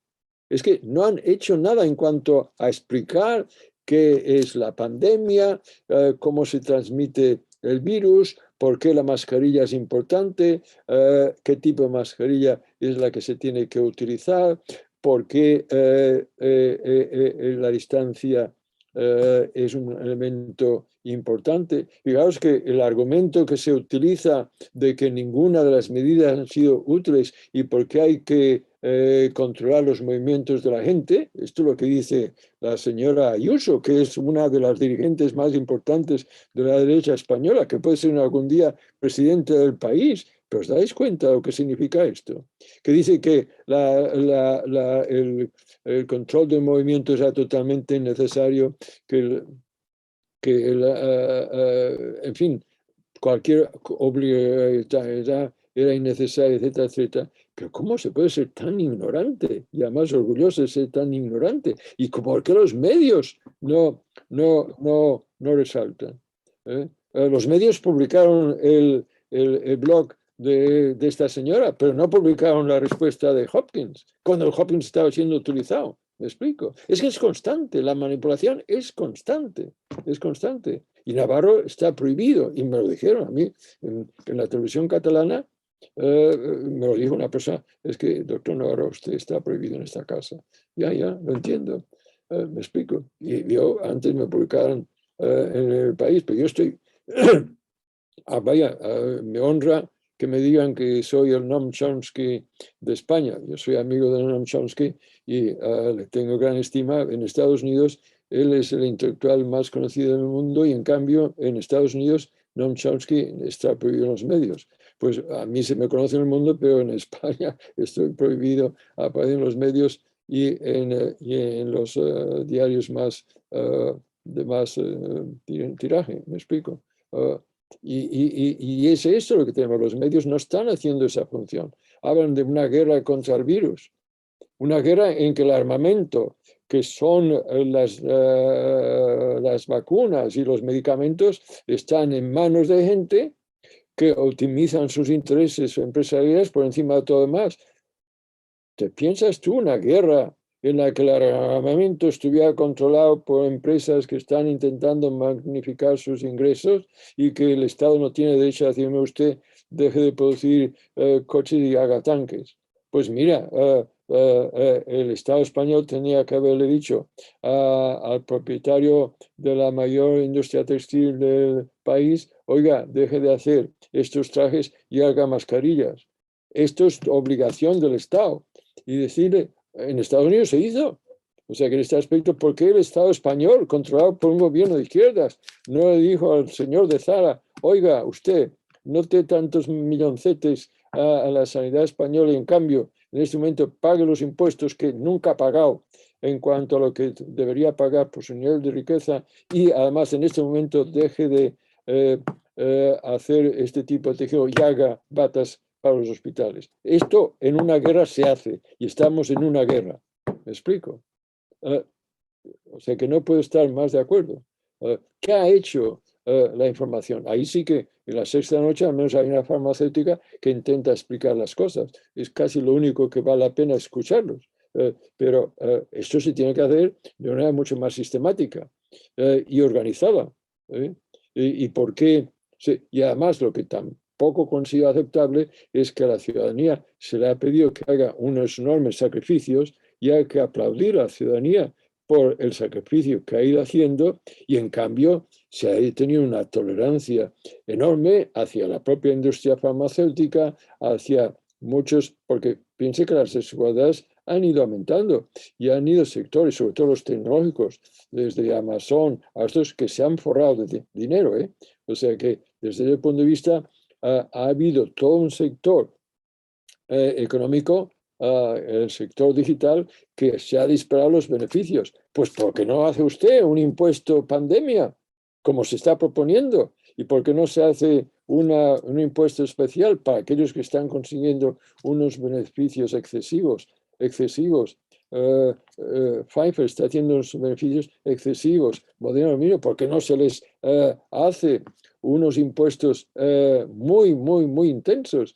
Es que no han hecho nada en cuanto a explicar qué es la pandemia, cómo se transmite el virus, por qué la mascarilla es importante, qué tipo de mascarilla es la que se tiene que utilizar, por qué la distancia es un elemento importante. Fijaos que el argumento que se utiliza de que ninguna de las medidas han sido útiles y por qué hay que controlar los movimientos de la gente, esto es lo que dice la señora Ayuso, que es una de las dirigentes más importantes de la derecha española, que puede ser algún día presidente del país. ¿Pero os dais cuenta de lo que significa esto? Que dice que el control del movimiento era totalmente innecesario, en fin, cualquier obligatoriedad era innecesaria, etcétera, etcétera. Pero ¿cómo se puede ser tan ignorante? Y además orgulloso de ser tan ignorante. ¿Y por qué los medios no resaltan? Los medios publicaron el blog de esta señora, pero no publicaron la respuesta de Hopkins, cuando el Hopkins estaba siendo utilizado. ¿Me explico? Es que es constante, la manipulación es constante, es constante. Y Navarro está prohibido, y me lo dijeron a mí en la televisión catalana, me lo dijo una persona, es que, doctor Navarro, usted está prohibido en esta casa. Ya, lo entiendo, me explico. Y yo, antes me publicaron en El País, pero yo estoy, me honra que me digan que soy el Noam Chomsky de España. Yo soy amigo de Noam Chomsky y le tengo gran estima. En Estados Unidos, él es el intelectual más conocido del mundo y en cambio, en Estados Unidos, Noam Chomsky está prohibido en los medios. Pues a mí se me conoce en el mundo, pero en España estoy prohibido a aparecer en los medios y en los diarios más de más tiraje, ¿me explico? Y es esto lo que tenemos. Los medios no están haciendo esa función. Hablan de una guerra contra el virus, una guerra en que el armamento, que son las vacunas y los medicamentos, están en manos de gente que optimizan sus intereses empresariales por encima de todo demás. ¿Te piensas tú una guerra en la que el armamento estuviera controlado por empresas que están intentando magnificar sus ingresos y que el Estado no tiene derecho a decirme usted deje de producir coches y haga tanques? Pues mira, el Estado español tenía que haberle dicho al propietario de la mayor industria textil del país, oiga, deje de hacer estos trajes y haga mascarillas. Esto es obligación del Estado. Y decirle, en Estados Unidos se hizo. O sea que en este aspecto, ¿por qué el Estado español, controlado por un gobierno de izquierdas, no le dijo al señor de Zara, oiga, usted, no te tantos milloncetes a la sanidad española y en cambio, en este momento pague los impuestos que nunca ha pagado en cuanto a lo que debería pagar por su nivel de riqueza y además en este momento deje de hacer este tipo de tejido y haga batas para los hospitales? Esto en una guerra se hace y estamos en una guerra. ¿Me explico? O sea que no puedo estar más de acuerdo. ¿Qué ha hecho la información? Ahí sí que en la sexta noche al menos hay una farmacéutica que intenta explicar las cosas. Es casi lo único que vale la pena escucharlos. Pero esto se tiene que hacer de una manera mucho más sistemática y organizada. ¿Y por qué? Sí, y además lo que tampoco considero aceptable es que a la ciudadanía se le ha pedido que haga unos enormes sacrificios y hay que aplaudir a la ciudadanía por el sacrificio que ha ido haciendo y en cambio se ha tenido una tolerancia enorme hacia la propia industria farmacéutica, hacia muchos, porque piense que las desigualdades han ido aumentando y han ido sectores, sobre todo los tecnológicos, desde Amazon a estos que se han forrado de dinero, ¿eh? O sea que desde ese punto de vista ha habido todo un sector económico, el sector digital, que se ha disparado los beneficios. Pues ¿por qué no hace usted un impuesto pandemia, como se está proponiendo? ¿Y por qué no se hace un impuesto especial para aquellos que están consiguiendo unos beneficios excesivos? Pfizer está haciendo unos beneficios excesivos. Moderna, ¿por qué no se les hace unos impuestos muy intensos?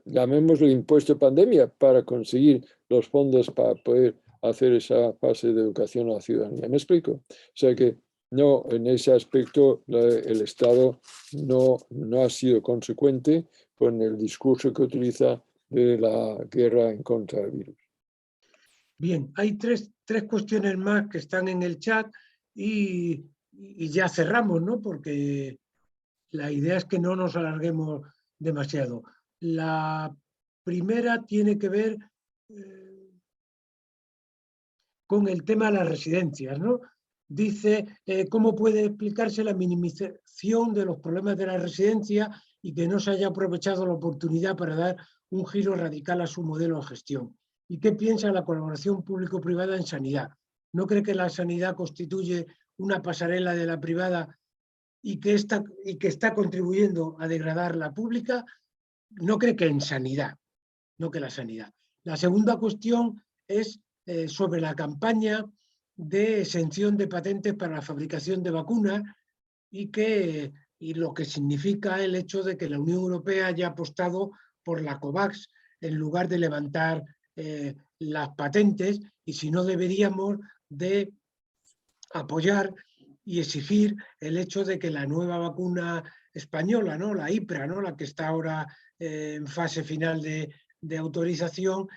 Llamémoslo impuesto pandemia, para conseguir los fondos para poder hacer esa fase de educación a la ciudadanía. ¿Me explico? O sea que no, en ese aspecto el Estado no ha sido consecuente con el discurso que utiliza de la guerra en contra del virus. Bien, hay tres cuestiones más que están en el chat y ya cerramos, ¿no? Porque la idea es que no nos alarguemos demasiado. La primera tiene que ver con el tema de las residencias, ¿no? Dice, ¿cómo puede explicarse la minimización de los problemas de la residencia y que no se haya aprovechado la oportunidad para dar un giro radical a su modelo de gestión? ¿Y qué piensa la colaboración público-privada en sanidad? ¿No cree que la sanidad constituye una pasarela de la privada y que está contribuyendo a degradar la pública? No cree que en sanidad, no que la sanidad. La segunda cuestión es sobre la campaña de exención de patentes para la fabricación de vacunas y lo que significa el hecho de que la Unión Europea haya apostado por la COVAX en lugar de levantar las patentes, y si no deberíamos de apoyar y exigir el hecho de que la nueva vacuna española, ¿no? La IPRA, ¿no? La que está ahora en fase final de autorización,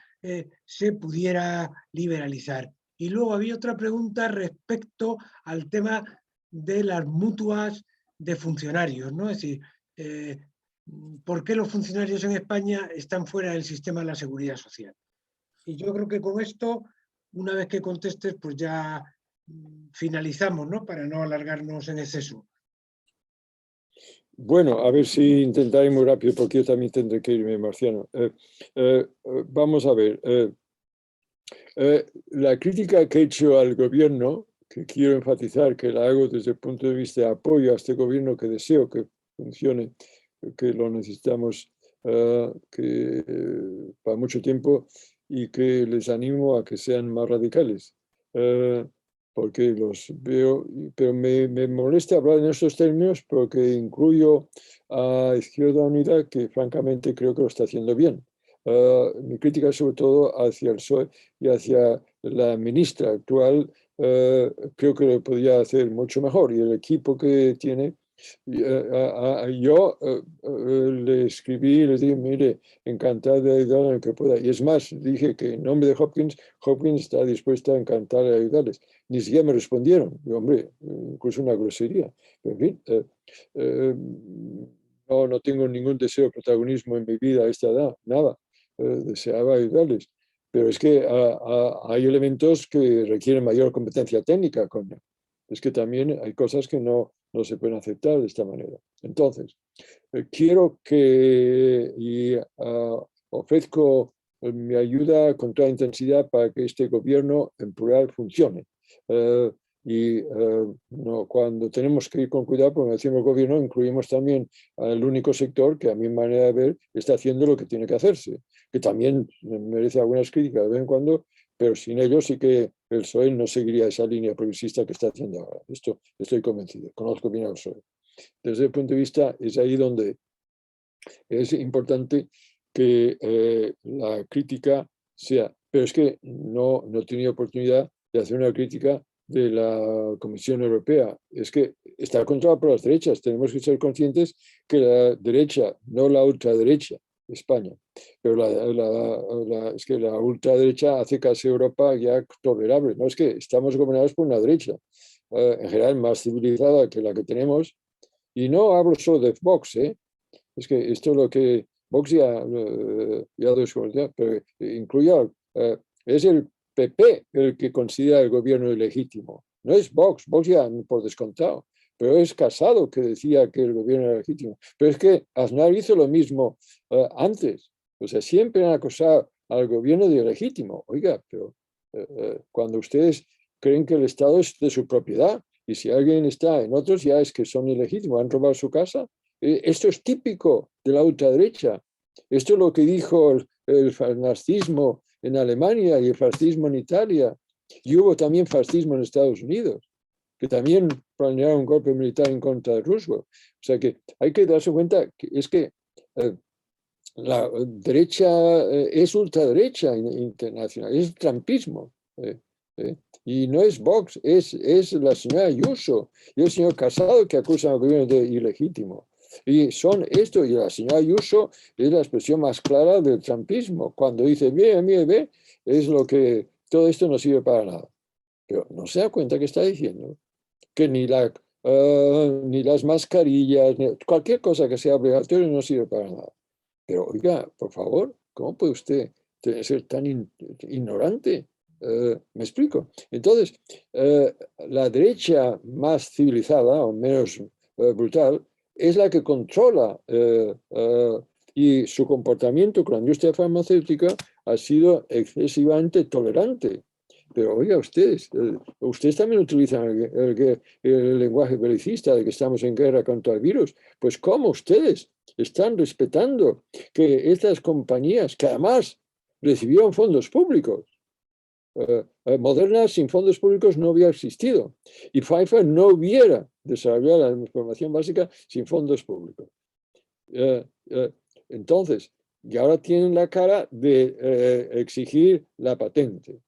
se pudiera liberalizar. Y luego había otra pregunta respecto al tema de las mutuas de funcionarios, ¿no? Es decir, ¿por qué los funcionarios en España están fuera del sistema de la seguridad social? Y yo creo que con esto, una vez que contestes, pues ya finalizamos, ¿no? Para no alargarnos en exceso. Bueno, a ver si intentaré muy rápido, porque yo también tendré que irme, Marciano. Vamos a ver. La crítica que he hecho al gobierno, que quiero enfatizar que la hago desde el punto de vista de apoyo a este gobierno, que deseo que funcione, que lo necesitamos para mucho tiempo, y que les animo a que sean más radicales, porque los veo, pero me molesta hablar en estos términos porque incluyo a Izquierda Unida, que francamente creo que lo está haciendo bien. Mi crítica sobre todo hacia el PSOE y hacia la ministra actual, creo que lo podría hacer mucho mejor, y el equipo que tiene. Yo le escribí y les dije, mire, encantado de ayudar en lo que pueda. Y es más, dije que en nombre de Hopkins está dispuesta a encantar de ayudarles. Ni siquiera me respondieron. Y, hombre, incluso una grosería. Pero, en fin, no tengo ningún deseo de protagonismo en mi vida a esta edad, nada. Deseaba ayudarles. Pero es que hay elementos que requieren mayor competencia técnica. Es que también hay cosas que no se pueden aceptar de esta manera. Entonces, quiero y ofrezco mi ayuda con toda intensidad para que este gobierno en plural funcione. Cuando tenemos que ir con cuidado, porque decimos el gobierno, incluimos también al único sector que a mi manera de ver está haciendo lo que tiene que hacerse, que también merece algunas críticas de vez en cuando, pero sin ellos sí que el PSOE no seguiría esa línea progresista que está haciendo ahora. Esto estoy convencido, conozco bien al PSOE. Desde el punto de vista, es ahí donde es importante que la crítica sea, pero es que no he tenido oportunidad de hacer una crítica de la Comisión Europea es que está controlada por las derechas. Tenemos que ser conscientes que la derecha, no la ultraderecha, España, pero es que la ultraderecha hace casi Europa ya tolerable. No es que estamos gobernados por una derecha, en general más civilizada que la que tenemos. Y no hablo solo de Vox, es que esto es lo que Vox ya desconocía, pero incluye, es el PP el que considera el gobierno ilegítimo. No es Vox, Vox ya por descontado, pero es Casado que decía que el gobierno era legítimo. Pero es que Aznar hizo lo mismo antes. O sea, siempre han acusado al gobierno de ilegítimo. Oiga, pero cuando ustedes creen que el Estado es de su propiedad y si alguien está en otros ya es que son ilegítimos, han robado su casa. Esto es típico de la ultraderecha. Esto es lo que dijo el fascismo en Alemania y el fascismo en Italia. Y hubo también fascismo en Estados Unidos, que también planearon un golpe militar en contra de Roosevelt. O sea que hay que darse cuenta que es que la derecha es ultraderecha internacional, es trampismo. Y no es Vox, es la señora Ayuso y el señor Casado que acusan al gobierno de ilegítimo. Y son esto, y la señora Ayuso es la expresión más clara del trampismo. Cuando dice, ve, es lo que todo esto no sirve para nada. Pero no se da cuenta que está diciendo que ni las mascarillas, ni cualquier cosa que sea obligatoria no sirve para nada. Pero oiga, por favor, ¿cómo puede usted ser tan ignorante? ¿Me explico? Entonces, la derecha más civilizada o menos brutal es la que controla y su comportamiento con la industria farmacéutica ha sido excesivamente tolerante. Pero oiga, ustedes también utilizan el lenguaje belicista de que estamos en guerra contra el virus. Pues ¿cómo ustedes están respetando que estas compañías, que además recibieron fondos públicos, Moderna sin fondos públicos no hubiera existido y Pfizer no hubiera desarrollado la información básica sin fondos públicos? Entonces, y ahora tienen la cara de exigir la patente.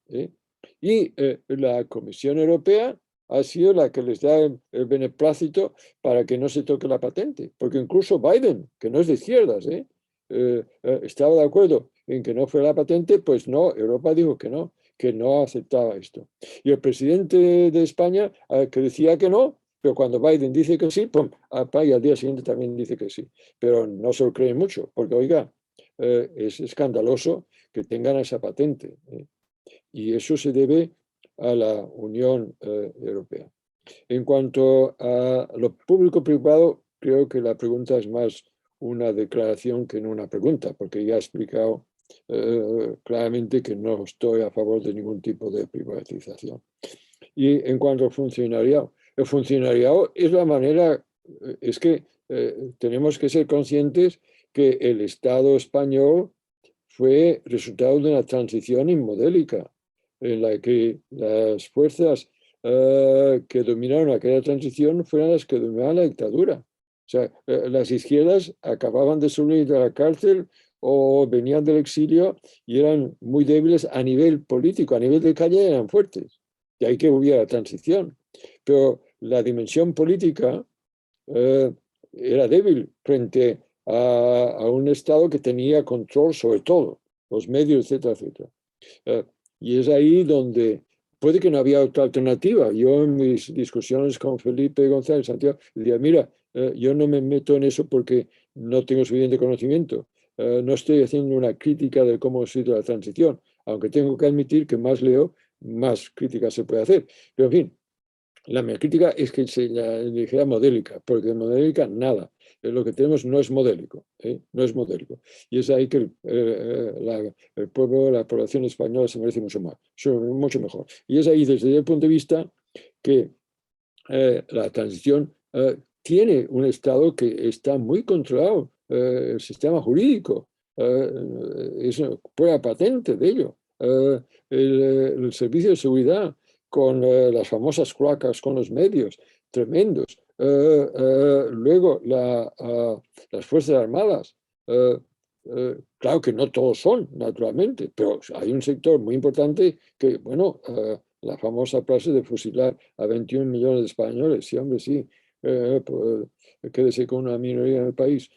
Y la Comisión Europea ha sido la que les da el beneplácito para que no se toque la patente, porque incluso Biden, que no es de izquierdas, estaba de acuerdo en que no fuera la patente, pues no, Europa dijo que no aceptaba esto. Y el presidente de España, que decía que no, pero cuando Biden dice que sí, pum, y al día siguiente también dice que sí. Pero no se lo creen mucho, porque oiga, es escandaloso que tengan esa patente. Y eso se debe a la Unión Europea. En cuanto a lo público-privado, creo que la pregunta es más una declaración que no una pregunta, porque ya he explicado claramente que no estoy a favor de ningún tipo de privatización. Y en cuanto al funcionariado, el funcionariado es la manera, es que tenemos que ser conscientes que el Estado español fue resultado de una transición inmodélica, en la que las fuerzas que dominaron aquella transición fueron las que dominaban la dictadura. O sea, las izquierdas acababan de salir de la cárcel o venían del exilio y eran muy débiles a nivel político, a nivel de calle eran fuertes. De ahí que hubiera la transición. Pero la dimensión política era débil frente a un Estado que tenía control sobre todo, los medios, etcétera, etcétera. Y es ahí donde puede que no había otra alternativa. Yo en mis discusiones con Felipe González Santiago decía, mira, yo no me meto en eso porque no tengo suficiente conocimiento. No estoy haciendo una crítica de cómo ha sido la transición, aunque tengo que admitir que más leo, más crítica se puede hacer. Pero en fin, la mi crítica es que se la dijera modélica, porque modélica nada. Lo que tenemos no es modélico, no es modélico. Y es ahí que el pueblo, la población española se merece mucho más, mucho mejor. Y es ahí, desde el punto de vista, que la transición tiene un Estado que está muy controlado, el sistema jurídico, es prueba patente de ello. El servicio de seguridad, con las famosas cloacas con los medios, tremendos. Luego, las Fuerzas Armadas, claro que no todos son, naturalmente, pero hay un sector muy importante que, bueno, la famosa frase de fusilar a 21 millones de españoles. Sí, hombre, sí. Pues, quédese con una minoría en el país.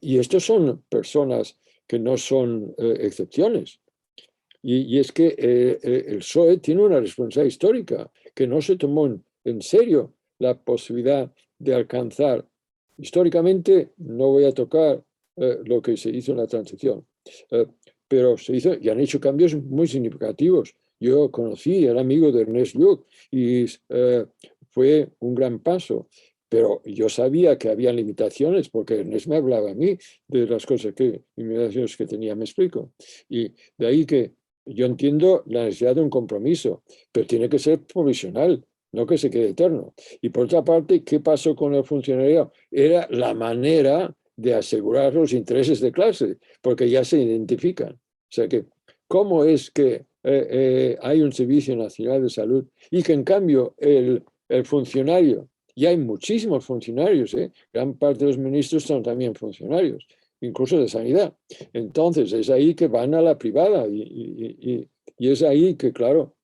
Y estos son personas que no son excepciones. Y es que el PSOE tiene una responsabilidad histórica, que no se tomó en serio la posibilidad de alcanzar. Históricamente, no voy a tocar lo que se hizo en la transición, pero se hizo y han hecho cambios muy significativos. Yo conocí, era amigo de Ernest Lluch y fue un gran paso. Pero yo sabía que había limitaciones porque Ernest me hablaba a mí de las cosas limitaciones que tenía, me explico. Y de ahí que yo entiendo la necesidad de un compromiso, pero tiene que ser provisional, no que se quede eterno. Y por otra parte, ¿qué pasó con el funcionariado? Era la manera de asegurar los intereses de clase, porque ya se identifican. O sea que, ¿cómo es que hay un Servicio Nacional de Salud y que en cambio el funcionario, y hay muchísimos funcionarios, gran parte de los ministros son también funcionarios, incluso de sanidad. Entonces es ahí que van a la privada y es ahí que, claro,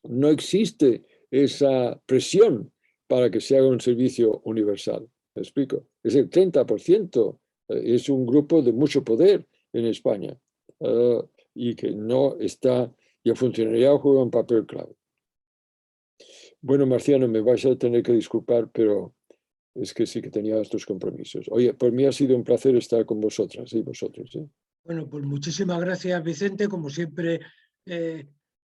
no existe esa presión para que se haga un servicio universal. ¿Me explico? Es el 30%, es un grupo de mucho poder en España y que no está, y el funcionariado juega un papel clave. Bueno, Marciano, me vais a tener que disculpar, pero es que sí que tenía estos compromisos. Oye, por mí ha sido un placer estar con vosotras y vosotros. Bueno, pues muchísimas gracias, Vicente. Como siempre,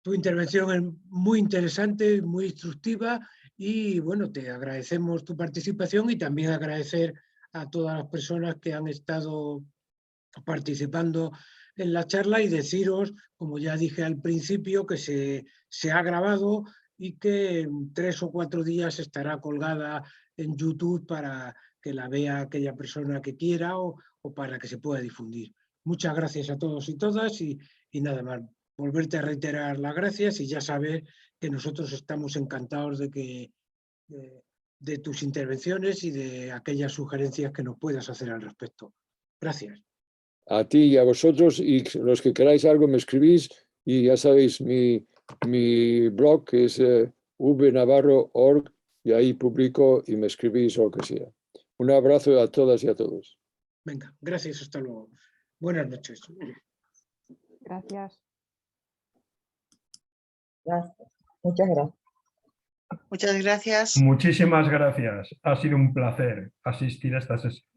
tu intervención es muy interesante, muy instructiva y bueno, te agradecemos tu participación y también agradecer a todas las personas que han estado participando en la charla y deciros, como ya dije al principio, que se ha grabado y que en 3 o 4 días estará colgada en YouTube para que la vea aquella persona que quiera o para que se pueda difundir. Muchas gracias a todos y todas y nada más. Volverte a reiterar las gracias y ya sabes que nosotros estamos encantados de tus intervenciones y de aquellas sugerencias que nos puedas hacer al respecto. Gracias. A ti y a vosotros, y los que queráis algo me escribís, y ya sabéis, mi blog es vnavarro.org, y ahí publico y me escribís o lo que sea. Un abrazo a todas y a todos. Venga, gracias, hasta luego. Buenas noches. Gracias. Gracias. Muchas gracias. Muchas gracias. Muchísimas gracias. Ha sido un placer asistir a esta sesión.